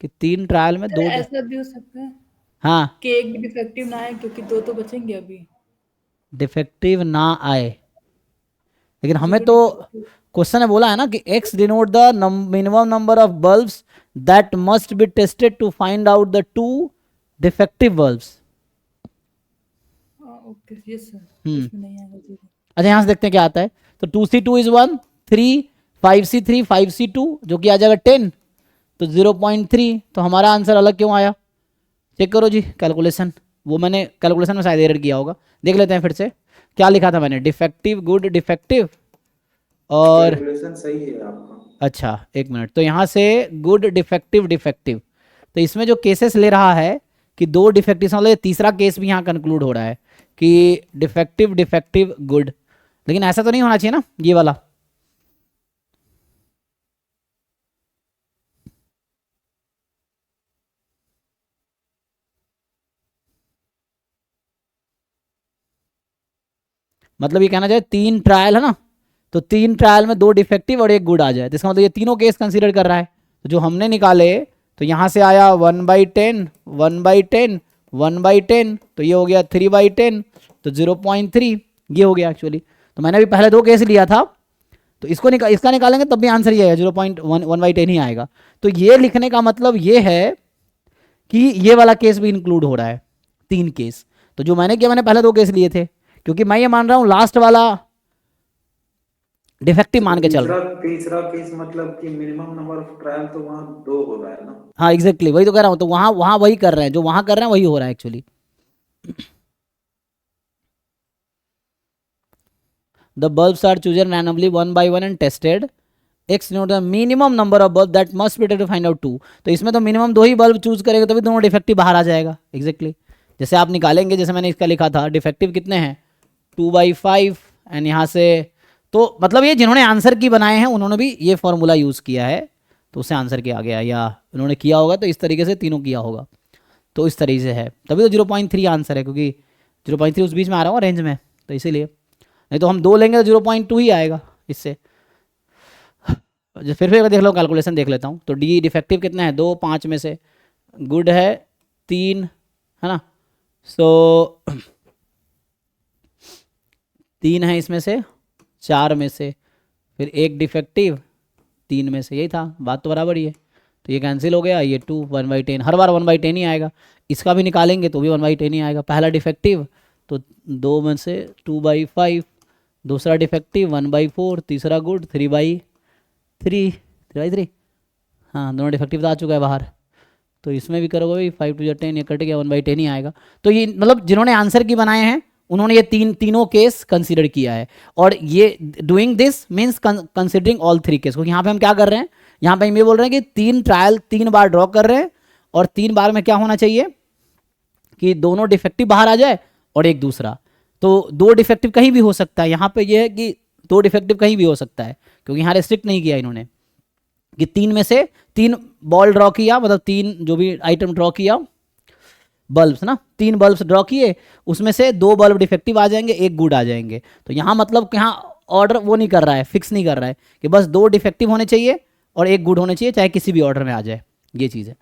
कि 3 ट्रायल में 2 ऐसा भी हो सकता है हाँ कि एक भी डिफेक्टिव ना आए, क्योंकि 2 तो बचेंगे अभी। डिफेक्टिव ना आए, लेकिन हमें तो क्वेश्चन ने बोला है ना कि x denote the minimum number of bulbs that must be tested to find out the 2 defective bulbs. Okay, yes sir, इसमें नहीं आएगा जी। अच्छा, यहाँ से देखते हैं क्या आता है। तो 2C2 इज 1, 3, 5C3, 5C2 जो कि आ जाएगा 10, तो 0.3। तो हमारा आंसर अलग क्यों आया? चेक करो जी कैलकुलेशन, वो मैंने कैलकुलेशन में शायद एरर किया होगा, देख लेते हैं फिर से। क्या लिखा था मैंने? डिफेक्टिव, गुड, डिफेक्टिव और कैलकुलेशन सही है आपका। अच्छा एक मिनट, तो यहाँ से गुड, डिफेक्टिव, डिफेक्टिव, तो इसमें जो केसेस ले रहा है कि 2 डिफेक्टिव, मतलब तीसरा केस भी यहाँ कंक्लूड हो रहा है कि डिफेक्टिव, डिफेक्टिव, गुड। लेकिन ऐसा तो नहीं होना चाहिए ना ये वाला। मतलब ये कहना चाहिए 3 ट्रायल है ना, तो 3 ट्रायल में 2 डिफेक्टिव और 1 गुड आ जाए, तो इसका मतलब ये तीनों केस कंसीडर कर रहा है। तो जो हमने निकाले, तो यहाँ से आया 1/10, 1/10, 1/10, तो ये हो गया 3/10, तो 0.3 ये हो गया एक्चुअली। तो मैंने भी पहले 2 केस लिया था, तो इसका निकालेंगे तब भी आंसर ये आएगा 0.1, 1/10 ही आएगा। तो ये लिखने का मतलब ये है कि ये वाला केस भी इंक्लूड हो रहा है, 3 केस। तो जो मैंने किया, मैंने पहले 2 केस लिए थे, क्योंकि मैं ये मान रहा हूँ लास्ट वाला डिफेक्टिव मान के चल रहा हूँ। तीसरा केस मतलब कि मिनिमम नंबर ऑफ ट्रायल तो वहाँ 2 हो रहा है ना। हाँ एग्जैक्टली, वही तो कह रहा हूँ। तो वहाँ वही कर रहे हैं, जो वहाँ कर रहे हैं वही हो रहा है actually. The bulbs are chosen randomly 1 by 1 and tested, X note the minimum number of bulb that must be tested to find out 2। तो इसमें तो मिनिमम 2 ही बल्ब चूज करेंगे, तो भी दोनों डिफेक्टिव बाहर आ जाएगा एग्जैक्टली। जैसे आप निकालेंगे, जैसे मैंने इसका लिखा था, डिफेक्टिव कितने हैं 2/5, एंड यहाँ से, तो मतलब ये जिन्होंने आंसर की बनाए हैं उन्होंने भी ये फॉर्मूला यूज़ किया है, तो उससे आंसर किया गया, या उन्होंने किया होगा तो इस तरीके से तीनों किया होगा, तो इस तरीके से है, तभी तो 0.3 आंसर है, क्योंकि 0.3 उस बीच में आ रहा होगा रेंज में, तो इसीलिए। नहीं तो हम 2 लेंगे तो 0.2 ही आएगा इससे। फिर देख लो, कैलकुलेशन देख लेता हूँ। तो डी डिफेक्टिव कितना है 2, 5 में से गुड है 3, है ना। सो 3 है इसमें से, 4 में से, फिर 1 डिफेक्टिव 3 में से, यही था, बात तो बराबर ही है। तो ये कैंसिल हो गया, ये 2, 1/10, हर बार 1/10 ही आएगा। इसका भी निकालेंगे तो भी 1/10 ही आएगा। पहला डिफेक्टिव तो 2 में से 2/5, दूसरा डिफेक्टिव 1/4, तीसरा गुड 3/3, हाँ दोनों डिफेक्टिव तो आ चुका है बाहर। तो इसमें भी करोगे भाई 5 to 10, ये कट गया, 1/10 ही आएगा। तो ये मतलब जिन्होंने आंसर की बनाए हैं उन्होंने ये तीनों केस कंसीडर किया है, और ये doing this means considering all 3 case. क्योंकि यहाँ पे हम क्या कर रहे हैं, यहाँ पे हम ये बोल रहे हैं कि 3 ट्रायल 3 बार ड्रॉ कर रहे हैं, और 3 बार में क्या होना चाहिए कि दोनों डिफेक्टिव बाहर आ जाए और एक दूसरा। तो 2 डिफेक्टिव कहीं भी हो सकता है, यहाँ पे ये है कि 2 डिफेक्टिव कहीं भी हो सकता है, क्योंकि यहाँ रिस्ट्रिक्ट नहीं किया इन्होंने कि 3 में से 3 बॉल ड्रॉ किया, मतलब 3 जो भी आइटम ड्रॉ किया, बल्ब्स ना, 3 बल्ब्स ड्रॉ किए, उसमें से 2 बल्ब डिफेक्टिव आ जाएंगे, 1 गुड आ जाएंगे। तो यहाँ मतलब कि यहाँ ऑर्डर वो नहीं कर रहा है, फिक्स नहीं कर रहा है कि बस 2 डिफेक्टिव होने चाहिए और 1 गुड होने चाहिए, चाहे किसी भी ऑर्डर में आ जाए, ये चीज़ है।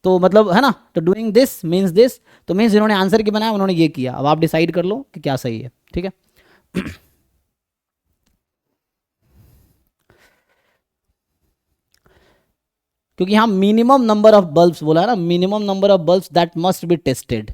तो मतलब है ना, तो डूइंग दिस मीन्स दिस, तो मीन्स जिन्होंने आंसर की बनाया उन्होंने ये किया। अब आप डिसाइड कर लो कि क्या सही है, ठीक है। क्योंकि यहाँ मिनिमम नंबर ऑफ बल्ब्स बोला है ना, minimum number of bulbs that must be tested,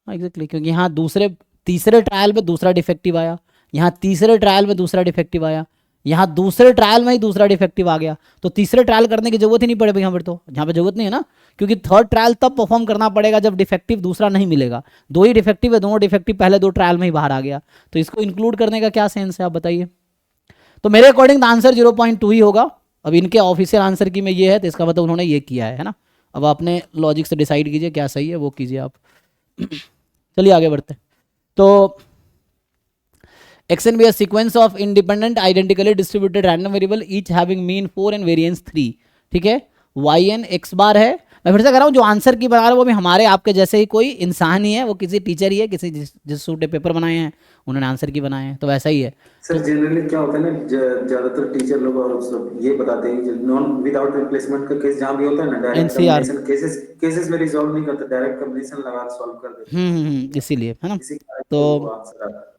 exactly. क्योंकि यहाँ दूसरे तीसरे ट्रायल में दूसरा डिफेक्टिव आया, यहाँ तीसरे ट्रायल में दूसरा डिफेक्टिव आया, यहाँ दूसरे ट्रायल में ही दूसरा डिफेक्टिव आ गया, तो तीसरे ट्रायल करने की जरूरत ही नहीं पड़े भाई, यहाँ पर तो यहाँ पे जरूरत नहीं है ना, क्योंकि थर्ड ट्रायल तब परफॉर्म करना पड़ेगा जब डिफेक्टिव दूसरा नहीं मिलेगा। दो ही डिफेक्टिव है, दोनों डिफेक्टिव पहले दो ट्रायल में ही बाहर आ गया, तो इसको इंक्लूड करने का क्या सेंस है आप बताइए। तो मेरे अकॉर्डिंग आंसर 0.2 ही होगा। अब इनके ऑफिशियल आंसर की में ये है, तो इसका मतलब उन्होंने ये किया है ना। अब आपने लॉजिक से डिसाइड कीजिए क्या सही है, वो कीजिए आप। चलिए आगे बढ़ते हैं। तो xn be a sequence of independent identically distributed random variable each having mean 4 and variance 3, ठीक है। yn x बार है, मैं फिर से कर रहा हूँ, जो आंसर की बना रहा है वो भी हमारे आपके जैसे ही कोई इंसान ही है, वो किसी टीचर ही है, किसी जिस सूट पेपर बनाए हैं उन्होंने आंसर की बनाए हैं, तो वैसा ही है। सर जनरली क्या होता है ना, ज्यादातर टीचर लोग और सब ये बताते हैं कि नॉन विदाउट रिप्लेसमेंट का केस जहाँ भी होता है ना, डायरेक्ट NCR कॉम्बिनेशन केसेस में रिजॉल्व नहीं करते, डायरेक्ट कॉम्बिनेशन लगा सॉल्व कर देते हैं, इसीलिए है ना। इसी कारण तो वो आंसर आता है।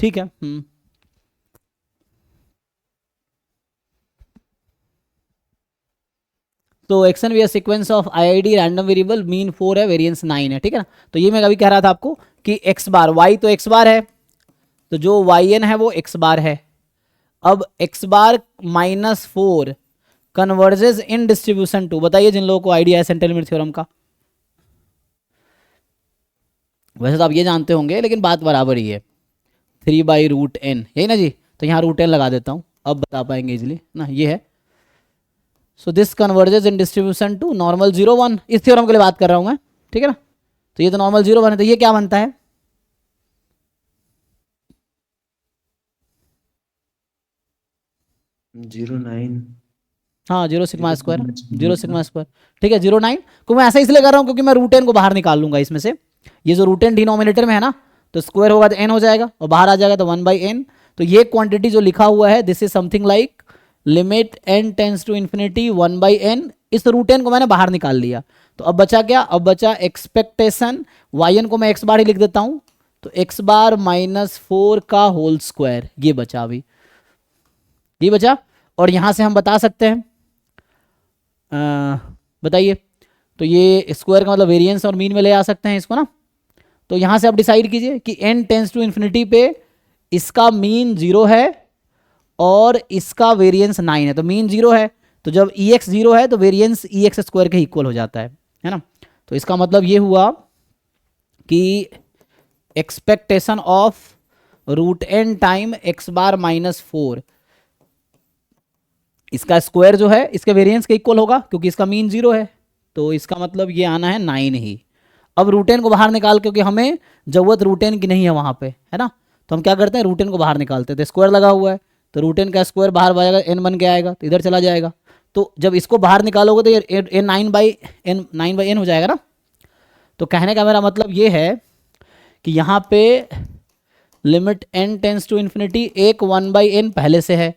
ठीक है। तो X n be sequence of IID random variable, mean 4 है, वेरिएंस 9 है, ठीक है ना। तो ये मैं अभी कह रहा था आपको कि x बार y तो x बार है, तो जो yn है वो x बार है। अब x bar -4 converges in distribution to, बताइए जिन लोगों को आइडिया है सेंट्रल लिमिट थ्योरम का। वैसे तो आप ये जानते होंगे, लेकिन बात बराबर ही है, 3/√n, यही ना जी। तो यहाँ √n लगा देता हूँ, अब बता पाएंगे इजिली ना, ये है। So this converges in distribution to normal 0 1, इस थ्योरम के लिए बात कर रहा हूँ मैं, ठीक है ना। तो ये तो नॉर्मल 0 1 है, तो ये क्या बनता है, 0.9, हाँ 0 सिग्मा स्क्वायर, 0 सिग्मा स्क्वायर, ठीक है। 0.9 को मैं ऐसा इसलिए कर रहा हूँ क्योंकि मैं √n को बाहर निकाल लूंगा इसमें से, ये जो √n डिनोमिनेटर में है ना, तो स्क्वायर होगा तो n हो जाएगा और बाहर आ जाएगा तो 1/n। तो ये क्वांटिटी जो लिखा हुआ है, this is something like limit n tends to infinity 1/n, इस √n को मैंने बाहर निकाल लिया। तो अब बचा क्या, अब बचा एक्सपेक्टेशन, yn को मैं x बार ही लिख देता हूँ, तो x बार -4 का होल स्क्वायर, ये बचा अभी, ये बचा। और यहां से हम बता सकते हैं, बताइए, तो ये स्क्वायर का मतलब वेरिएंस और मीन में ले आ सकते हैं इसको ना। तो यहां से आप डिसाइड कीजिए कि n टेंस टू इन्फिनिटी पे इसका मीन 0 है और इसका वेरिएंस 9 है, तो मीन 0 है, तो जब ex 0 है तो वेरिएंस ex स्क्वायर के इक्वल हो जाता है ना। तो इसका मतलब ये हुआ कि expectation of √n time x bar -4, इसका स्क्वायर जो है इसके वेरिएंस के इक्वल होगा, क्योंकि इसका मीन 0 है, तो इसका मतलब ये आना है 9 ही। अब √n को बाहर निकाल, क्योंकि हमें जरूरत √n की नहीं है वहां पे, है ना, तो हम क्या करते हैं, √n को बाहर निकालते हैं। तो स्क्वायर लगा हुआ है, तो √n का स्क्वायर बाहर जाएगा, n बन के आएगा, तो इधर चला जाएगा। तो जब इसको बाहर निकालोगे तो ये 9/n हो जाएगा ना। तो कहने का मेरा मतलब ये है कि यहाँ पे limit n tends to infinity एक 1/n पहले से है,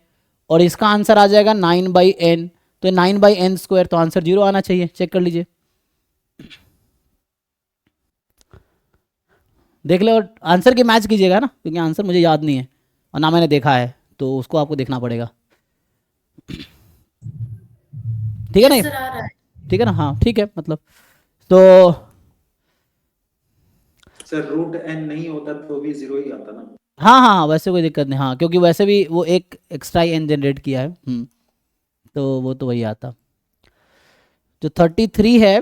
और इसका आंसर आ जाएगा 9/n, तो 9/n स्क्वायर, तो आंसर 0 आना चाहिए, चेक कर लीजिए, देख ले और आंसर की मैच कीजिएगा ना, क्योंकि आंसर मुझे याद नहीं है और ना मैंने देखा है, तो उसको आपको देखना पड़ेगा, ठीक है ना, ठीक है ना, हाँ ठीक है। मतलब तो सर √n नहीं होता तो भी 0 ही आता ना। हाँ, वैसे कोई दिक्कत नहीं, हाँ, क्योंकि वैसे भी वो एक एक्स्ट्रा n जनरेट किया है, तो वो तो वही आता। जो 33 है,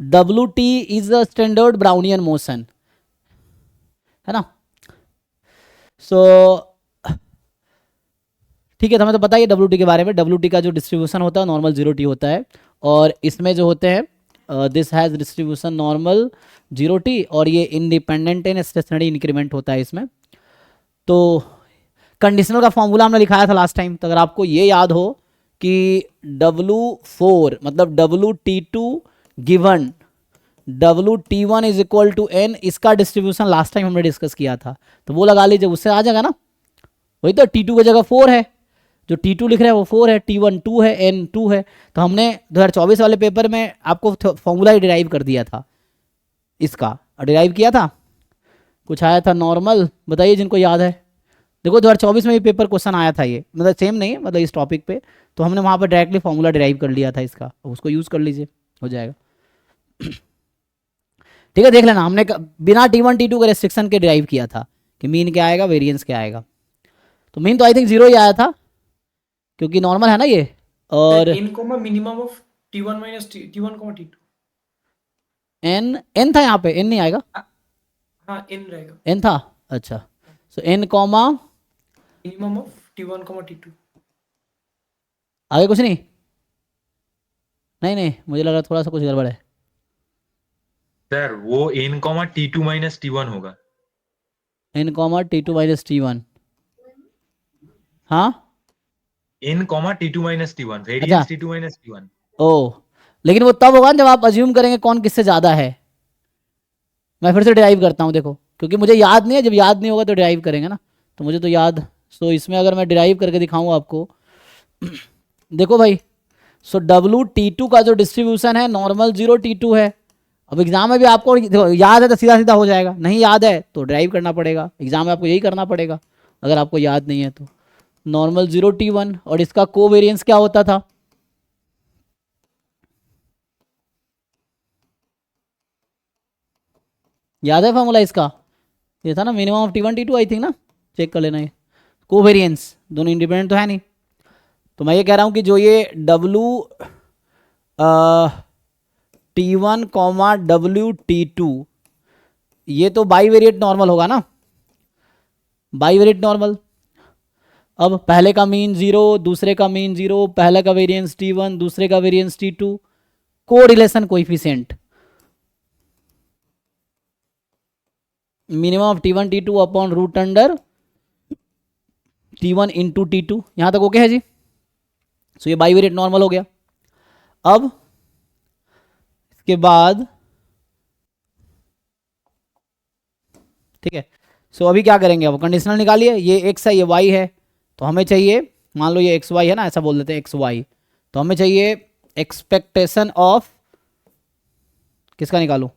WT is a standard Brownian motion, है ना। सो ठीक है, तो हमें तो पता ही है WT के बारे में। WT का जो डिस्ट्रीब्यूशन होता है नॉर्मल 0t होता है, और इसमें जो होते हैं this has distribution normal 0t, और ये इंडिपेंडेंट एंड स्टेशनरी इंक्रीमेंट होता है इसमें। तो कंडीशनल का फॉर्मूला हमने लिखाया था लास्ट टाइम, तो अगर आपको ये याद हो कि W4 मतलब WT2 given WT1 is equal to n, इसका डिस्ट्रीब्यूशन लास्ट टाइम हमने डिस्कस किया था, तो वो लगा लीजिए, उससे आ जाएगा ना। वही तो T2 की जगह 4 है, जो T2 लिख रहे हैं वो 4 है, T1 2 है, n 2 है। तो हमने 2024 वाले पेपर में आपको फॉर्मूला ही डिराइव कर दिया था, इसका डिराइव किया था, कुछ आया था नॉर्मल, बताइए जिनको याद है। देखो 2024 में ये पेपर क्वेश्चन आया था, ये मतलब सेम नहीं है, मतलब इस टॉपिक पे, तो हमने वहाँ पर डायरेक्टली फॉर्मूला डिराइव कर लिया था इसका, उसको यूज़ कर लीजिए, हो जाएगा। ठीक है, देख लेना, हमने बिना T1 T2 के रेस्ट्रिक्शन के ड्राइव किया था कि मीन क्या आएगा, वेरिएंस क्या आएगा। तो मीन तो आई थिंक 0 ही आया था क्योंकि नॉर्मल है ना ये, और N comma minimum of T1 minus T1 comma T2। n था यहाँ पे, n नहीं आएगा, हाँ इन रहेगा, n था, अच्छा। So n comma minimum of T1 comma T2। आगे कुछ नहीं, नहीं मुझे लग रहा थोड़ा सा कुछ गड़बड़ है। सर वो n comma T2 minus T1 होगा। n comma T2 minus T1, हाँ n comma T2 minus T1, अच्छा, वेरिएंस T2 माइनस T1। ओ, लेकिन वो तब होगा जब आप अज्यूम करेंगे कौन किससे ज़्यादा है। मैं फिर से ड्राइव करता हूँ, देखो, क्योंकि मुझे याद नहीं है, जब याद नहीं होगा तो ड्राइव करेंगे ना, तो मुझे तो याद। सो इसमें अगर मैं ड्राइव करके दिखाऊँ आपको, देखो भाई, सो WT2 का जो डिस्ट्रीब्यूशन है नॉर्मल 0 T2 है। अब एग्जाम में भी आपको देखो, याद है तो सीधा सीधा हो जाएगा, नहीं याद है तो ड्राइव करना पड़ेगा। एग्जाम में आपको यही करना पड़ेगा अगर आपको याद नहीं है तो। नॉर्मल 0 T1, और इसका कोवेरिएंस क्या होता था, याद है फॉर्मूला इसका, ये था ना minimum of T1 T2 I think ना, चेक कर लेना। ये कोवेरिएंस दोनों इंडिपेंडेंट तो है नहीं, तो मैं ये कह रहा हूँ कि जो ये T1 कॉमा WT2 ये तो बाईवेरिएट नॉर्मल होगा ना, बाईवेरिएट नॉर्मल। अब पहले का मीन 0, दूसरे का मीन 0, पहले का वेरिएंस T1, दूसरे का variance T2, correlation coefficient minimum of T1 T2 upon root under T1 into T2। यहां तक ओके है जी। सो ये बाईवेरिएट नॉर्मल हो गया। अब इसके बाद ठीक है, सो अभी क्या करेंगे, अब कंडीशनल निकालिए, ये x है ये y है, तो हमें चाहिए, मान लो ये xy है ना, ऐसा बोल देते हैं xy, तो हमें चाहिए एक्सपेक्टेशन ऑफ किसका निकालूं,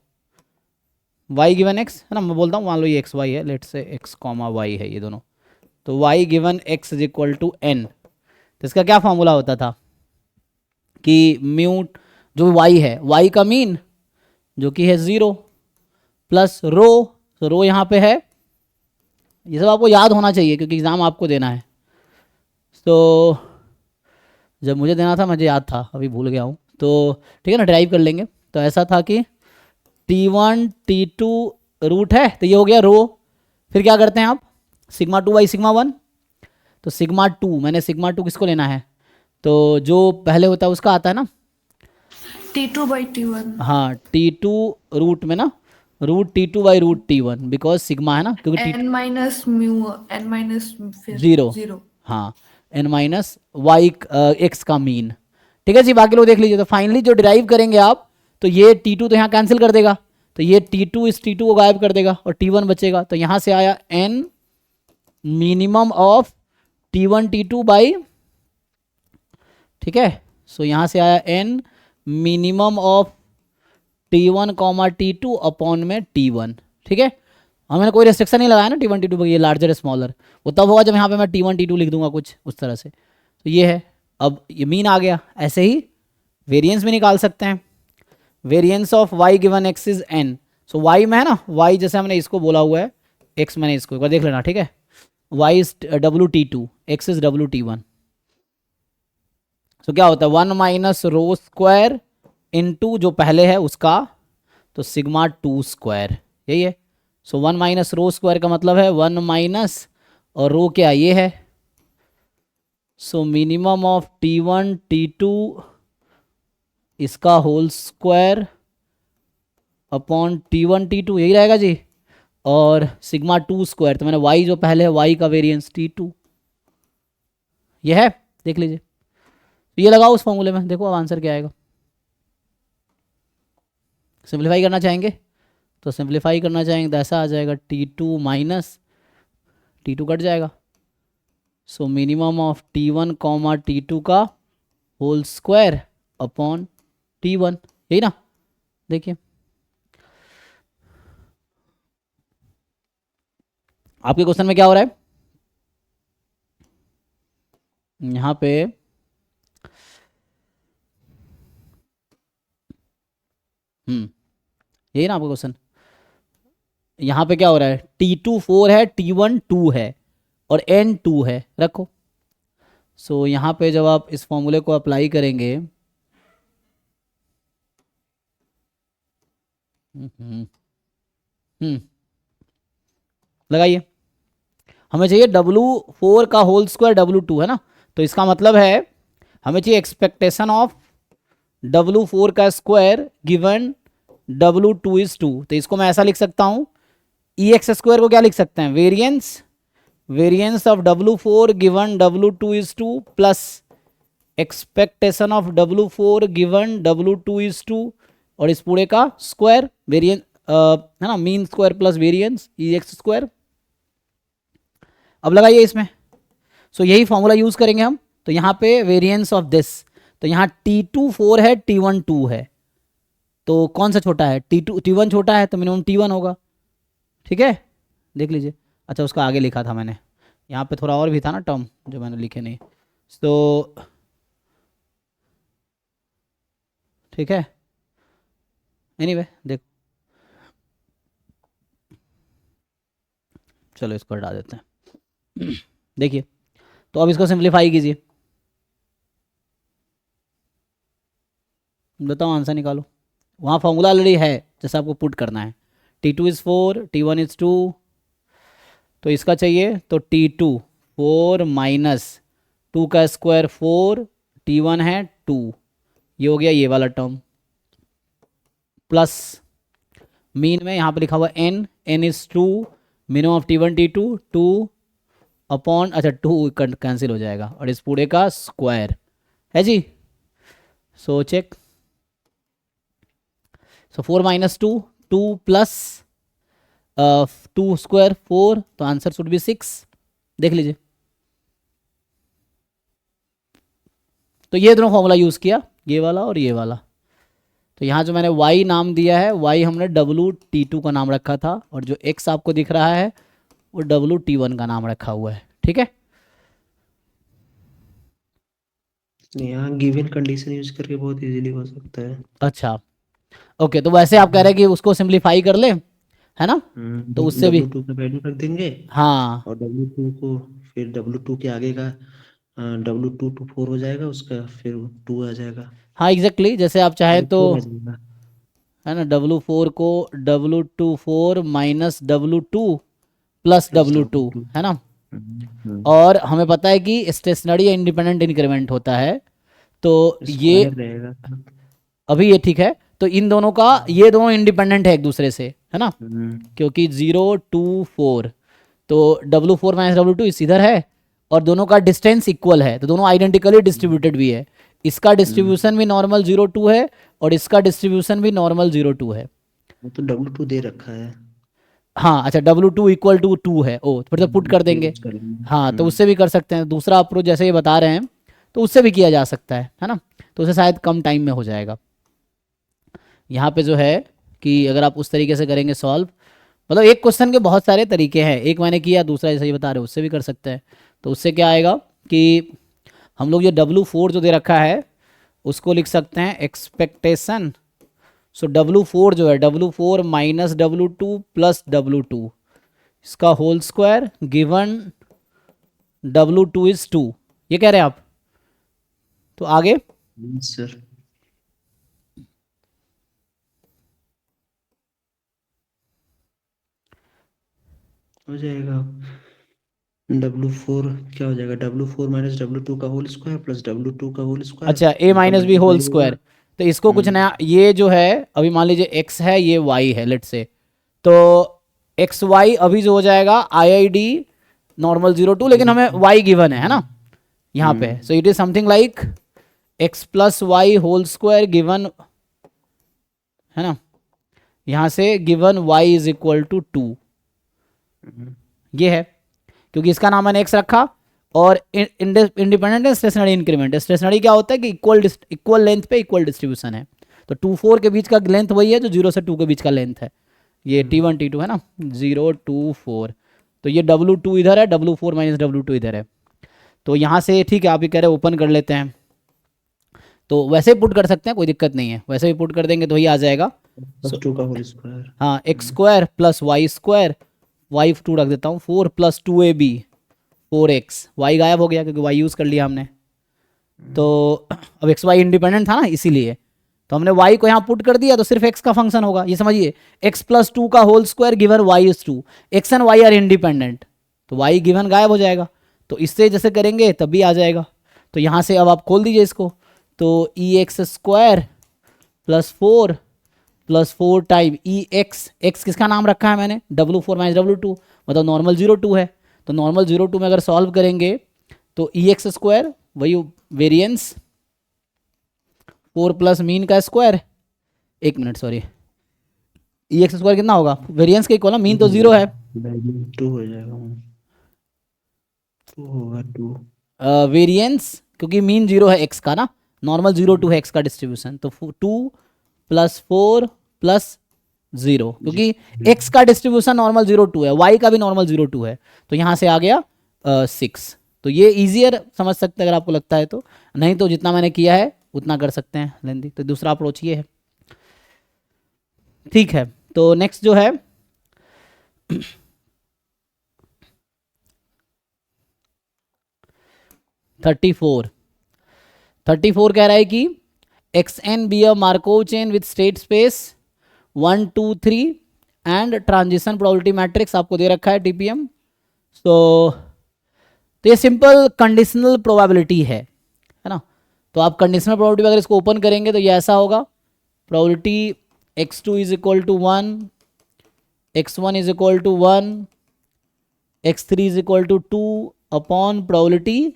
y गिवन x है ना, मैं बोलता हूँ, मान लो ये xy है, let's say x comma y है ये दोनों, तो y given x is equal to n। तो इसका क्या फॉर्मूला होता था कि म्यू जो y है, y का मीन जो कि है 0 प्लस रो, तो रो यहाँ पे है, ये सब आपको याद होना चाहिए क्योंकि एग्ज़ाम आपको देना है। तो जब मुझे देना था मुझे याद था, अभी भूल गया हूँ, तो ठीक है ना, ड्राइव कर लेंगे। तो ऐसा था कि T1 T2 रूट है, तो ये हो गया रो, फिर क्या करते हैं आप, सिग्मा 2 बाई सिग्मा 1, तो सिग्मा 2, मैंने सिग्मा 2 किसको लेना है, तो जो पहले होता है उसका आता है ना, T2 by T1। हाँ T2 रूट में ना, root T2 by root T1, because sigma है ना, क्योंकि n minus mu n minus फिर 0, 0। हाँ n माइनस वाई एक्स का मीन। ठीक है जी, बाकी लोग देख लीजिए। तो फाइनली जो डिराइव करेंगे आप, तो ये T2 तो यहाँ कैंसिल कर देगा, तो ये T2 इस T2 को गायब कर देगा और T1 बचेगा। तो यहाँ से आया n minimum of T1 T2 by, ठीक है, सो यहाँ से आया n minimum of T1 comma T2 upon में T1। ठीक है, हमने कोई रेस्ट्रिक्शन नहीं लगाया ना T1 T2 पर, ये लार्जर स्मॉलर वो तब होगा जब यहाँ पे मैं T1 T2 लिख दूंगा कुछ उस तरह से। तो ये है, अब ये मीन आ गया। ऐसे ही वेरिएंस भी निकाल सकते हैं, variance of y given x is n। So y में है ना, y जैसे हमने इसको बोला हुआ है, x मैंने इसको एक बार देख लेना, ठीक है, y is WT2, x is WT1। सो क्या होता है 1 माइनस रो स्क्वायर इंटू जो पहले है उसका, तो सिग्मा 2 स्क्वायर, यही है। सो 1 माइनस रो स्क्वायर का मतलब है 1 माइनस, और रो क्या ये है, so minimum of T1 T2 इसका whole square upon T1 T2, यही रहेगा जी, और सिग्मा 2 स्क्वायर, तो मैंने y जो पहले है y का वेरिएंस T2, ये है, देख लीजिए। तो ये लगाओ उस फॉर्मूले में, देखो अब आंसर क्या आएगा। सिंप्लीफाई करना चाहेंगे तो सिंप्लीफाई करना चाहेंगे तो ऐसा आ जाएगा, T2 माइनस T2 कट जाएगा, so minimum of T1 comma T2 का होल स्क्वायर अपॉन T1, यही ना। देखिए आपके क्वेश्चन में क्या हो रहा है, यहाँ पे यही ना आपका क्वेश्चन, यहाँ पे क्या हो रहा है, T2 4 है, T1 2 है और N 2 है, रखो। सो यहाँ पे जब आप इस फॉर्मूले को अप्लाई करेंगे, लगाइए, हमें चाहिए W4 का होल स्क्वायर W2 है ना, तो इसका मतलब है हमें चाहिए एक्सपेक्टेशन ऑफ W4 का स्क्वायर गिवन W2 इज 2। तो इसको मैं ऐसा लिख सकता हूँ, EX स्क्वायर को क्या लिख सकते हैं, variance of W4 given W2 is 2 plus expectation of W4 given W2 is 2 और इस पूरे का स्क्वायर, वेरिएंस है ना, mean square plus variance EX square. अब लगाइए इसमें, सो यही फॉर्मूला यूज करेंगे हम। तो यहाँ पे वेरिएंस ऑफ दिस, तो यहाँ T2 4 है, T1 2 है, तो कौन सा छोटा है, T1 छोटा है तो मिनिमम T1 होगा, ठीक है, देख लीजिए। अच्छा उसका आगे लिखा था मैंने, यहाँ पे थोड़ा और भी था ना टर्म जो मैंने लिखे नहीं, तो ठीक है, एनीवे देखो, चलो इसको हटा देते हैं। देखिए, तो अब इसको सिंप्लीफाई कीजिए, बताओ आंसर निकालो। वहाँ फॉर्मूला ऑलरेडी है, जैसे आपको पुट करना है, T2 इज़ 4, T1 इज़ 2, तो इसका चाहिए तो T2 4 माइनस 2 का स्क्वायर 4, T1 है 2, ये हो गया ये वाला टर्म, प्लस मीन में यहाँ पे लिखा हुआ N is 2, minimum of T1 T2 2 upon, अच्छा 2 कैंसिल हो जाएगा और इस पूरे का स्क्वायर है जी। सो चेक, सो 4 माइनस 2 2 प्लस 2 स्क्वायर 4, तो आंसर शुड बी 6, देख लीजिए। तो ये दोनों फॉर्मूला यूज़ किया, ये वाला और ये वाला। तो यहाँ जो मैंने y नाम दिया है, y हमने WT2 का नाम रखा था और जो x आपको दिख रहा है वो WT1 का नाम रखा हुआ है, ठीक है। यहाँ गिवन कंडीशन यूज करके बहुत इजीली हो सकता है। अच्छा ओके, तो वैसे आप कह रहे हैं कि उसको सिंप्लीफाई कर ले, है ना, तो उससे भी W2 का वैल्यू रख देंगे, हाँ, और W2 को फिर W2 के आगे का W2 to 4 हो जाएगा, उसका फिर 2 आ जाएगा, हाँ एग्जैक्टली, जैसे आप चाहें तो 4 आ जाएगा। है ना, W4 को W24 minus W2 plus W2 है ना, और हमें पता है कि स्टेशनरी या इंडिपेंडेंट इंक्रीमेंट होता है, तो ये स्क्वायर रहेगा। अभी ये ठीक है, तो इन दोनों का, ये दोनों इंडिपेंडेंट है एक दूसरे से, है ना, क्योंकि 0 2 4, तो W4 माइनस W2 इस इधर है और दोनों का डिस्टेंस इक्वल है, तो दोनों आइडेंटिकली डिस्ट्रीब्यूटेड भी है। इसका डिस्ट्रीब्यूशन भी नॉर्मल 0 2 है और इसका डिस्ट्रीब्यूशन भी नॉर्मल 0 2 है। वो तो W2 दे रखा है। हाँ अच्छा, W2 इक्वल टू 2 है, ओ फिर तो पुट कर देंगे, हाँ तो उससे भी कर सकते हैं। दूसरा अप्रोच जैसे ये बता रहे हैं तो उससे भी किया जा सकता है ना, तो उसे शायद कम टाइम में हो जाएगा। यहाँ पे जो है कि अगर आप उस तरीके से करेंगे सॉल्व, मतलब एक क्वेश्चन के बहुत सारे तरीके हैं, एक मैंने किया, दूसरा जैसे ये बता रहे हैं उससे भी कर सकते हैं। तो उससे क्या आएगा कि हम लोग जो W4 जो दे रखा है उसको लिख सकते हैं एक्सपेक्टेशन, सो W4 जो है W4 minus W2 plus W2, इसका whole square given W2 is 2, ये कह रहे हैं आप। तो आगे सर हो जाएगा W4 क्या हो जाएगा, W4 माइनस W2 का होल स्क्वायर प्लस W2 का होल स्क्वायर, अच्छा a minus B whole square, तो इसको कुछ नया, ये जो है अभी मान लीजिए x है, ये y है लेट से, तो एक्स वाई अभी जो हो जाएगा IID नॉर्मल 0 2, लेकिन हमें y गिवन है ना यहाँ पे, so it is something like x plus Y whole square given, है ना, यहाँ से given y is equal to 2, ये है क्योंकि इसका नाम मैंने x रखा, और इंडिपेंडेंट स्टेशनरी इंक्रीमेंट, स्टेशनरी क्या होता है कि इक्वल लेंथ पे इक्वल डिस्ट्रीब्यूशन है, तो 2 4 के बीच का लेंथ वही है जो 0 से 2 के बीच का लेंथ है, ये T1 T2 है ना, 0 2 4, तो ये W2 इधर है, W4 माइनस W2 इधर है, तो यहाँ से ठीक है, आप ये कह रहे हैं ओपन कर लेते हैं, तो वैसे ही पुट कर सकते हैं, कोई दिक्कत नहीं है, वैसे भी पुट कर देंगे तो ही आ जाएगा। प्लस 2 का होल स्क्वायर। हाँ X square plus Y square, Y 2 रख देता हूँ, 4 प्लस 2ab 4x, वाई गायब हो गया क्योंकि वाई यूज़ कर लिया हमने। तो अब एक्स वाई इंडिपेंडेंट था ना, इसीलिए तो हमने y को यहाँ पुट कर दिया, तो सिर्फ x का फंक्शन होगा, ये समझिए। x प्लस 2 का whole square given y is 2, x and y are independent, तो y गिवन गायब हो जाएगा। तो इससे जैसे करेंगे तब भी आ जाएगा। तो यहाँ से अब आप खोल दीजिए इसको, तो e x square plus 4 time x किसका नाम रखा है मैंने, W4 माइनस W2, मतलब नॉर्मल 0 2 है। तो नॉर्मल 0 2 में अगर सॉल्व करेंगे तो e x स्क्वायर वही वेरिएंस 4 प्लस मीन का square, 1 minute sorry, e x square कितना होगा, वेरिएंस के इक्वल ना, मीन तो 0 है, 2 हो जाएगा, 2 होगा 2। वेरिएंस क्योंकि मीन 0 है x का ना, नॉर्मल 0 2 है x का डिस्ट्रीब्यूशन, तो 2 प्लस 4 प्लस 0, क्योंकि x का डिस्ट्रीब्यूशन नॉर्मल 0 2 है, y का भी नॉर्मल 0 2 है, तो यहाँ से आ गया 6। तो ये इजियर समझ सकते हैं अगर आपको लगता है तो, नहीं तो जितना मैंने किया है उतना कर सकते हैं लेंदी। तो दूसरा अप्रोच ये है, ठीक है। तो नेक्स्ट जो है थर्टी फोर कह रहा है कि xn be a Markov chain with state space 1 2 3 and transition probability matrix आपको दे रखा है टीपीएम। तो ये सिंपल कंडीशनल प्रोबेबिलिटी है ना। तो आप कंडीशनल प्रोबेबिलिटी अगर इसको ओपन करेंगे तो ये ऐसा होगा, probability x2 is equal to 1, x1 is equal to 1, x3 is equal to 2 upon probability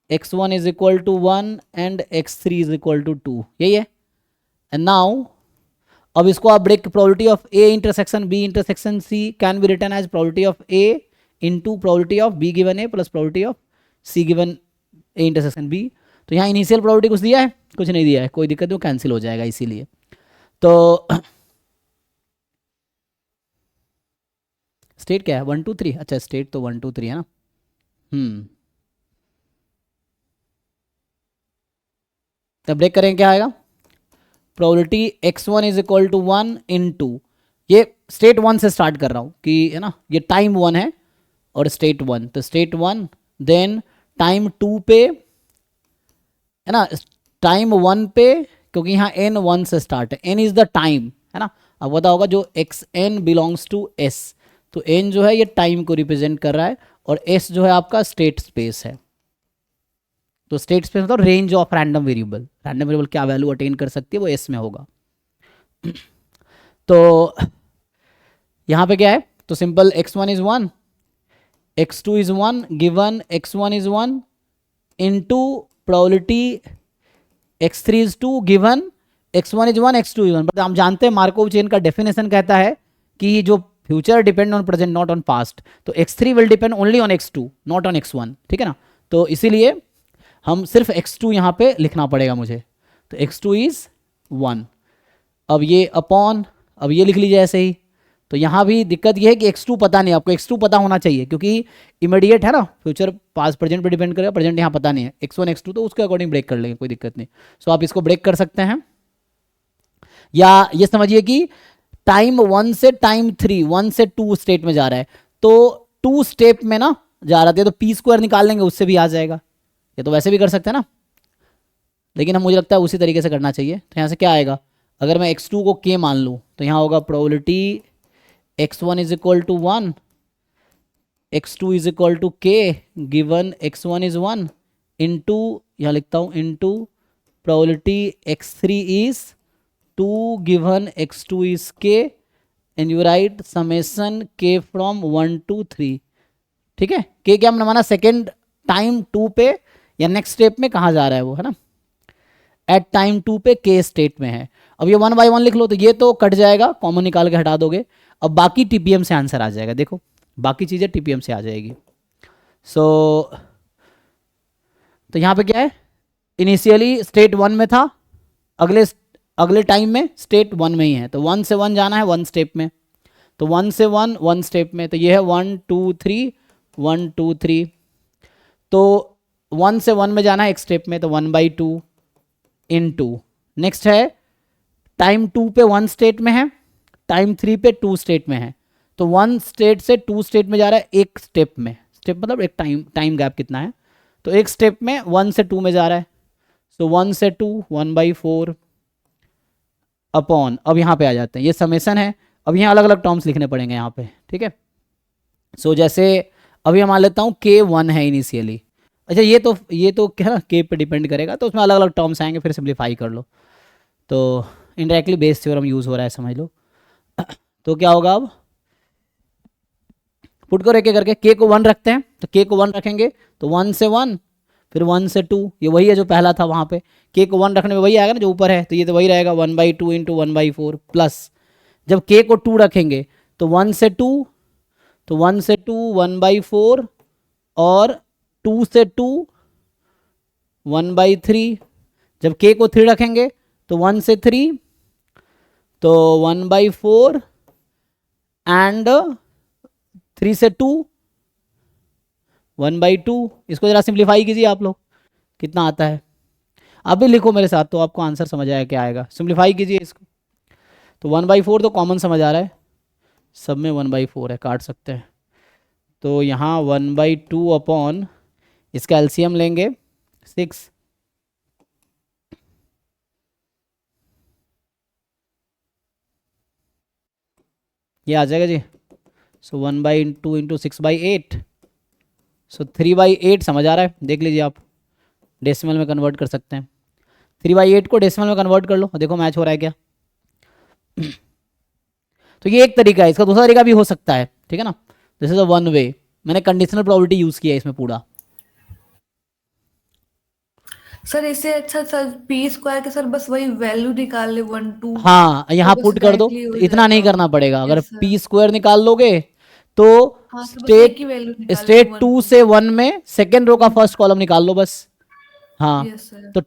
x1 is equal to 1 and x3 is equal to 2, यही है। एंड नाउ अब इसको आप break, probability of a intersection b intersection c can be written as probability of a into probability of b given a plus probability of c given a intersection b। तो यहाँ initial probability कुछ दिया है, कुछ नहीं दिया है, कोई दिक्कत नहीं, कैंसिल हो जाएगा इसीलिए। तो स्टेट क्या है 1 2 3, अच्छा स्टेट तो 1 2 3 है ना। तब ब्रेक करेंगे क्या आएगा, probability x1 is equal to 1 into, ये स्टेट 1 से स्टार्ट कर रहा हूँ कि है ना, ये टाइम 1 है और स्टेट 1, तो स्टेट 1 देन टाइम 2 पे है ना, टाइम 1 पे, क्योंकि यहाँ n 1 से स्टार्ट है, n इज द टाइम है ना। अब पता होगा जो xn बिलोंग्स टू s, तो n जो है ये टाइम को रिप्रेजेंट कर रहा है और s जो है आपका स्टेट स्पेस है। तो स्टेट स्पेस मतलब range of random variable, random variable क्या वैल्यू अटेन कर सकती है वो s में होगा। तो यहाँ पे क्या है, तो simple x1 is 1, x2 is 1 given x1 is 1 into probability x3 is 2 given x1 is 1 x2 is 1। But हम जानते हैं मार्कोव चेन का डेफिनेशन कहता है कि जो future depend on present not on past, तो x3 will depend only on x2 not on x1, ठीक है ना। तो इसीलिए हम सिर्फ x2 यहाँ पे लिखना पड़ेगा मुझे, तो x2 इज 1। अब ये अपॉन, अब ये लिख लीजिए ऐसे ही। तो यहाँ भी दिक्कत ये है कि x2 पता नहीं, आपको x2 पता होना चाहिए क्योंकि इमीडिएट है ना, फ्यूचर पास प्रेजेंट पे डिपेंड करेगा, प्रेजेंट यहाँ पता नहीं है, x1 x2 तो उसके अकॉर्डिंग ब्रेक कर लेंगे, कोई दिक्कत नहीं। सो आप इसको ब्रेक कर सकते हैं, या ये समझिए कि टाइम 1 से टाइम 3, 1 से 2 स्टेट में जा रहा है, तो 2 स्टेप में ना जा रहा था, तो पी स्क्वायर निकाल लेंगे उससे भी आ जाएगा, ये तो वैसे भी कर सकते हैं ना, लेकिन हम मुझे लगता है उसी तरीके से करना चाहिए। तो यहाँ से क्या आएगा, अगर मैं x2 को k मान लूँ तो यहाँ होगा probability x1 is equal to 1, x2 is equal to k given x1 is 1 into, यहाँ लिखता हूँ into probability x3 is 2 given x2 is k and you write summation k from 1 to 3, ठीक है। k क्या हमने माना, सेकेंड टाइम 2 पे या नेक्स्ट स्टेप में कहाँ जा रहा है वो, है ना, एट टाइम 2 पे k स्टेट में है। अब ये 1 by 1 लिख लो, तो ये तो कट जाएगा, कॉमन निकाल के हटा दोगे, अब बाकी टीपीएम से आंसर आ जाएगा, देखो बाकी चीज़ें टीपीएम से आ जाएगी। तो यहाँ पे क्या है, इनिशियली स्टेट 1 में था, अगले टाइम में स्टेट 1 में ही है, तो 1 से 1 जाना है 1 स्टेप में, तो 1 से 1 1 स्टेप में, तो ये है 1 2 3 1 2 3, तो 1 से 1 में जाना है एक स्टेप में, तो 1 by 2 इंटू, नेक्स्ट है टाइम 2 पे 1 स्टेट में है, टाइम 3 पे 2 स्टेट में है। तो 1 स्टेट से 2 स्टेट में जा रहा है एक स्टेप में, स्टेप मतलब एक टाइम गैप कितना है, तो एक स्टेप में 1 से 2 में जा रहा है। सो 1 से 2 1/4 अपॉन, अब यहाँ पे आ जाते हैं, ये समेसन है। अब यहाँ अलग अलग टर्म्स लिखने पड़ेंगे यहाँ पे, ठीक है। सो जैसे अभी मैं मान लेता हूँ K1 है इनिशियली। अच्छा ये तो क्या ना K पे डिपेंड करेगा, तो उसमें अलग अलग टर्म्स आएंगे, फिर सिंप्लीफाई कर लो। तो इनडायरेक्टली बेस थ्योरम यूज़ हो रहा है, समझ लो। तो क्या होगा, अब पुट करो एक एक करके। K को 1 रखते हैं, तो K को 1 रखेंगे तो 1 से 1, फिर 1 से 2, ये वही है जो पहला था वहाँ पे। K को 1 रखने में वही आएगा ना जो ऊपर है, तो ये तो वही रहेगा 1/2 इंटू 1/4 प्लस, जब K को 2 रखेंगे तो 1 से 2, तो 1 से 2 1/4 और 2 से 2 1/3, जब K को 3 रखेंगे तो 1 से 3, तो 1/4 एंड 3 से 2 1/2। इसको जरा सिंप्लीफाई कीजिए आप लोग, कितना आता है। आप भी लिखो मेरे साथ तो आपको आंसर समझ आएगा क्या आएगा। सिंप्लीफाई कीजिए इसको, तो 1/4 तो कॉमन समझ आ रहा है, सब में 1/4 है, काट सकते हैं। तो यहाँ 1/2 अपॉन, इसका एलसीएम लेंगे 6, ये आ जाएगा जी। सो 1/2 इंटू 6/8, सो 3/8 समझ आ रहा है, देख लीजिए आप, डेसिमल में कन्वर्ट कर सकते हैं। 3/8 को डेसिमल में कन्वर्ट कर लो, देखो मैच हो रहा है क्या। तो ये एक तरीका है, इसका दूसरा तरीका भी हो सकता है, ठीक है ना। This is a one way, मैंने कंडीशनल प्रोबेबिलिटी यूज किया है इसमें पूरा। सर इससे अच्छा सर पी स्क्वायर के सर बस वही वैल्यू निकाल ले 1 2, हाँ यहाँ तो बस पुट कर दो, directly हो तो इतना नहीं जाएगा। करना पड़ेगा। अगर Yes, sir. पी स्क्वायर निकाल लोगे तो हाँ तो बस एक ही वैल्यू निकाल स्टेट ले 2 से 1 में सेकेंड रो का फर्स्ट कॉलम निकाल लो बस। हाँ यस सर। तो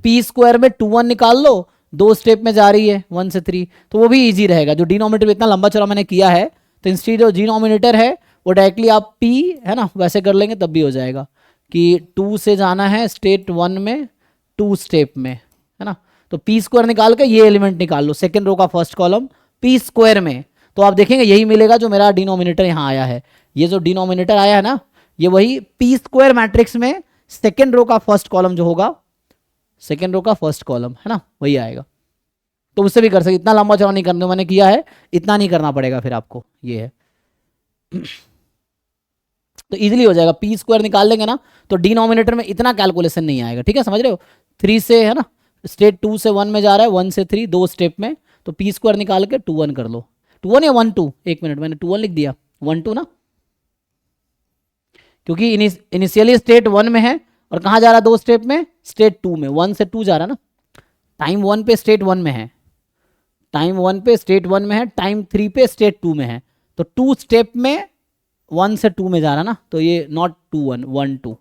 पी स्क्वायर में 2 1 निकाल लो, 2 स्टेप में जा रही है 1 से 3, तो वो भी इजी रहेगा। जो डिनोमिनेटर इतना लंबा चौड़ा मैंने किया है, तो इंस्टीड जो डिनोमिनेटर है वो डायरेक्टली आप पी है ना वैसे कर लेंगे तब भी हो जाएगा कि 2 से जाना है स्टेट 1 में 2 स्टेप में, है ना। तो पी स्क्वायर निकाल के ये एलिमेंट निकाल लो सेकेंड रो का फर्स्ट कॉलम पी स्क्वायर में, तो आप देखेंगे यही मिलेगा जो मेरा डिनोमिनेटर यहाँ आया है। ये जो डिनोमिनेटर आया है ना, ये वही पी स्क्वायर मैट्रिक्स में सेकेंड रो का फर्स्ट कॉलम जो होगा, सेकेंड रो का फर्स्ट कॉलम है ना, वही आएगा। तो उससे भी कर सकते, इतना लंबा चौड़ा नहीं करने मैंने किया है, इतना नहीं करना पड़ेगा फिर आपको, ये है। तो इजीली हो जाएगा, पी स्क्वायर निकाल लेंगे ना तो डिनोमिनेटर में इतना कैलकुलेशन नहीं आएगा, ठीक है, समझ रहे हो। 3 से है ना स्टेट 2 से 1 में जा रहा है, 1 से 3 2 स्टेप में, तो पी स्क्वायर निकाल के 2 1 कर लो। 2 1 या 1 2, एक मिनट मैंने 2 1 लिख दिया, 1 2 ना, क्योंकि इनिशियली स्टेट 1 में है और कहाँ जा रहा है 2 स्टेप में, स्टेट 2 में, 1 से 2 जा रहा है ना। टाइम 1 पे स्टेट 1 में है, टाइम 1 पे स्टेट 1 में है, टाइम 3 पे स्टेट 2 में है, तो 2 स्टेप में 1 से 2 में जा रहा ना, तो ये नॉट 2 1 1 2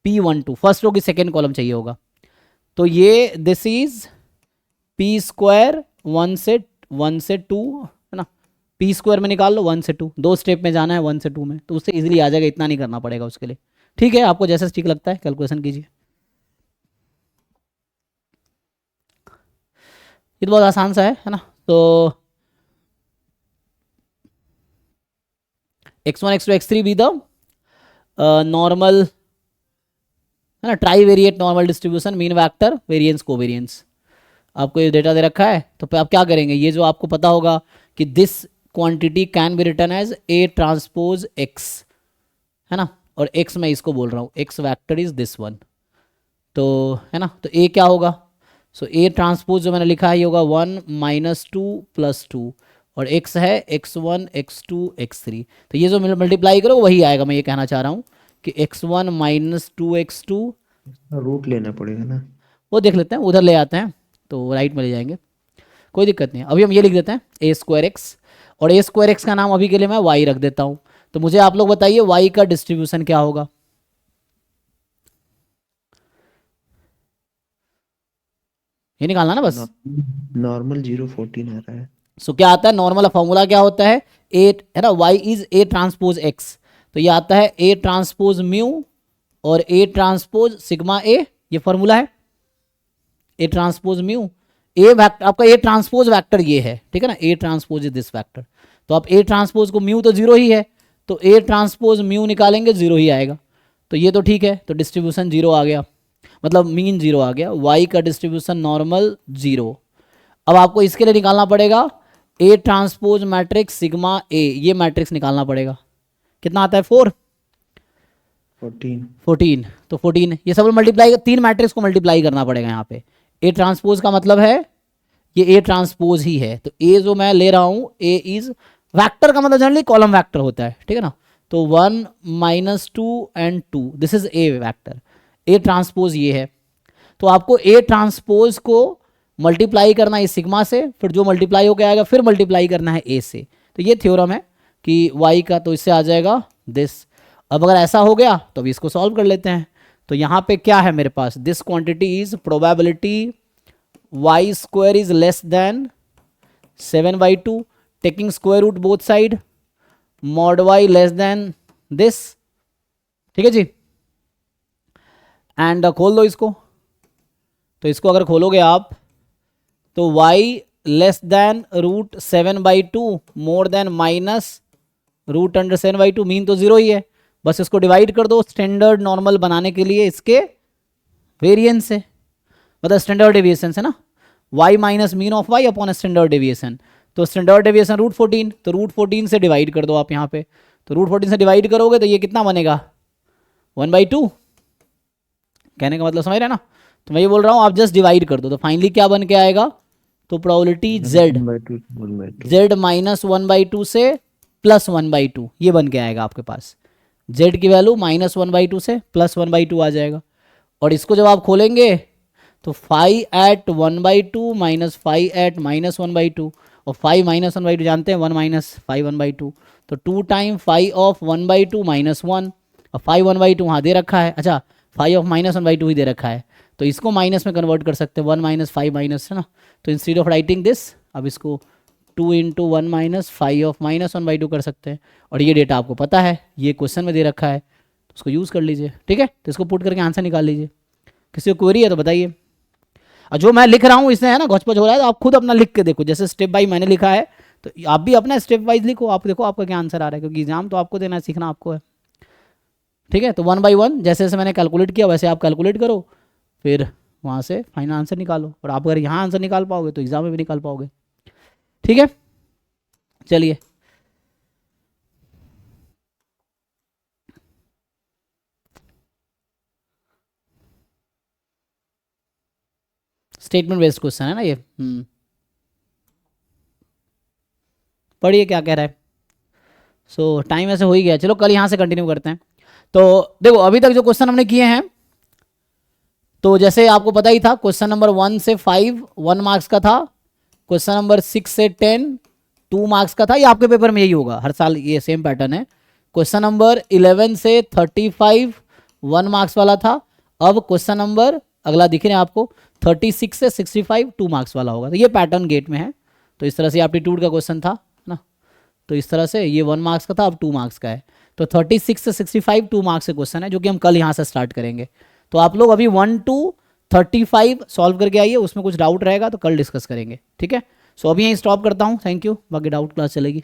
पी 1 2 फर्स्ट रो की सेकेंड कॉलम चाहिए होगा। तो ये दिस इज पी स्क्वायर 1 से 2 है ना, पी स्क्वायर में निकाल लो 1 से 2, 2 स्टेप में जाना है 1 से 2 में, तो उससे इजीली आ जाएगा, इतना नहीं करना पड़ेगा उसके लिए। ठीक है, आपको जैसा ठीक लगता है कैलकुलेशन कीजिए। ये तो बहुत आसान सा है ना। तो x1 x2 x3 be the normal है ना, try variate normal distribution, mean vector, variance covariance. आपको ये डेटा दे रखा है, तो आप क्या करेंगे, ये जो आपको पता होगा कि this quantity can be written as A transpose x, है ना, और x मैं इसको बोल रहा हूँ, x vector is this one, तो है ना, तो a क्या होगा, सो a ट्रांसपोज जो मैंने लिखा है ये होगा 1 - 2 + 2, और x है x1 x2 x3, तो ये जो मल्टीप्लाई करो वही आएगा। मैं ये कहना चाह रहा हूँ कि x1 - 2 x2, रूट लेना पड़ेगा ना, वो देख लेते हैं, उधर ले आते हैं तो राइट में ले जाएंगे, कोई दिक्कत नहीं है। अभी हम ये लिख देते हैं a²x, और a²x का नाम अभी के लिए मैं y रख देता हूँ। तो मुझे आप लोग बताइए y का डिस्ट्रीब्यूशन क्या होगा। ये निकालना ना बस। नॉर्मल 0 14 आ रहा है। सो क्या आता है, नॉर्मल फॉर्मूला क्या होता है, ए है ना, y is a transpose x, तो ये आता है a ट्रांसपोज म्यू और a ट्रांसपोज सिग्मा a, ये फॉर्मूला है, a transpose mu A vector आपका ए ट्रांसपोज वैक्टर ये है, ठीक है ना, A transpose is this vector. तो आप ए ट्रांसपोज को म्यू तो जीरो ही है, तो ए ट्रांसपोज म्यू निकालेंगे जीरो ही आएगा, तो ये तो ठीक है, तो डिस्ट्रीब्यूशन जीरो आ गया, मतलब मीन जीरो आ गया, वाई का डिस्ट्रीब्यूशन नॉर्मल जीरो। अब आपको इसके लिए निकालना पड़ेगा ए ट्रांसपोज मैट्रिक्स सिग्मा ए, ये मैट्रिक्स निकालना पड़ेगा, कितना आता है 4 14, तो 14 ये सब मल्टीप्लाई, 3 मैट्रिक्स को मल्टीप्लाई करना पड़ेगा यहाँ पे। ए ट्रांसपोज का मतलब है ये ए ट्रांसपोज ही है, तो ए जो मैं ले रहा हूँ ए इज वैक्टर का मतलब जनरली कॉलम वैक्टर होता है, ठीक है ना, तो 1 -2 and 2 this is a vector, A transpose ये है। तो आपको ए ट्रांसपोज को मल्टीप्लाई करना है सिग्मा से, फिर जो मल्टीप्लाई होकर आएगा फिर मल्टीप्लाई करना है ए से, तो ये थ्योरम है कि वाई का, तो इससे आ जाएगा दिस। अब अगर ऐसा हो गया तो अभी इसको सॉल्व कर लेते हैं। तो यहाँ पे क्या है मेरे पास, this quantity is probability y square is less than 7/2 taking square root both side, mod y less than this, ठीक है जी। एंड खोल दो इसको, तो इसको अगर खोलोगे आप तो y less than root 7/2 more than minus root under 7/2, mean तो जीरो ही है, बस इसको डिवाइड कर दो स्टैंडर्ड नॉर्मल बनाने के लिए इसके वेरिएंस से, मतलब स्टैंडर्ड डेविएशन से ना, y minus mean of y upon standard deviation, तो स्टैंडर्ड डेविएशन रूट 14, तो रूट 14 से डिवाइड कर दो आप यहाँ पे, तो रूट 14 से डिवाइड करोगे तो ये कितना बनेगा 1/2, कहने का मतलब समझ रहे हैं ना। तो मैं ये बोल रहा हूँ आप जस्ट डिवाइड कर दो, तो फाइनली क्या बन के आएगा, तो प्रोबेबिलिटी z माइनस 1/2 से प्लस 1/2 ये बन के आएगा आपके पास, z की वैल्यू माइनस 1/2 से प्लस 1/2 आ जाएगा। और इसको जब आप खोलेंगे तो 5 at 1/2 माइनस 5 at माइनस 1/2, और 5 माइनस 1/2 जानते हैं 1 माइनस 5 1/2, तो 2 टाइम 5 ऑफ 1/2 माइनस 1, और 5 1/2 वहाँ दे रखा है, अच्छा 5 ऑफ माइनस 1/2 ही दे रखा है, तो इसको माइनस में कन्वर्ट कर सकते हैं 1 माइनस 5 माइनस, है ना। तो इंस्टेड ऑफ राइटिंग दिस अब इसको 2 इंटू 1 माइनस 5 ऑफ माइनस 1/2 कर सकते हैं, और ये डेटा आपको पता है, ये क्वेश्चन में दे रखा है, तो उसको यूज़ कर लीजिए, ठीक है। तो इसको पुट करके आंसर निकाल लीजिए। किसी को क्वेरी है तो बताइए। और जो मैं लिख रहा हूँ इसमें है ना घोचपच हो रहा है, तो आप खुद अपना लिख के देखो, जैसे स्टेप बाई मैंने लिखा है तो आप भी अपना स्टेप वाइज लिखो, आप देखो आपका क्या आंसर आ रहा है, क्योंकि एग्जाम तो आपको देना है, सीखना आपको है, ठीक है। तो 1 by 1 जैसे जैसे मैंने कैलकुलेट किया वैसे आप कैलकुलेट करो, फिर वहाँ से फाइनल आंसर निकालो, और आप अगर यहाँ आंसर निकाल पाओगे तो एग्जाम में भी निकाल पाओगे, ठीक है। चलिए स्टेटमेंट बेस्ड क्वेश्चन है ना ये, पढ़िए क्या कह रहा है। सो टाइम ऐसे हो ही गया, चलो कल यहाँ से कंटिन्यू करते हैं। तो देखो अभी तक जो क्वेश्चन हमने किए हैं, तो जैसे आपको पता ही था क्वेश्चन नंबर 1 से 5 1 मार्क्स का था, क्वेश्चन नंबर 6 से 10 2 मार्क्स का था, ये आपके पेपर में यही होगा हर साल, ये सेम पैटर्न है। क्वेश्चन नंबर 11 से 35 1 मार्क्स वाला था, अब क्वेश्चन नंबर अगला दिख रहे हैं आपको 36 से 65 2 मार्क्स वाला होगा, तो ये पैटर्न गेट में है। तो इस तरह से एप्टीट्यूड का क्वेश्चन था ना, तो इस तरह से ये 1 मार्क्स का था, अब 2 मार्क्स का है। तो 36 से 65 2 मार्क्स के क्वेश्चन है, जो कि हम कल यहाँ से स्टार्ट करेंगे। तो आप लोग अभी 1 to 35 सॉल्व करके आइए, उसमें कुछ डाउट रहेगा तो कल डिस्कस करेंगे, ठीक है। सो अभी यहीं स्टॉप करता हूँ, थैंक यू, बाकी डाउट क्लास चलेगी।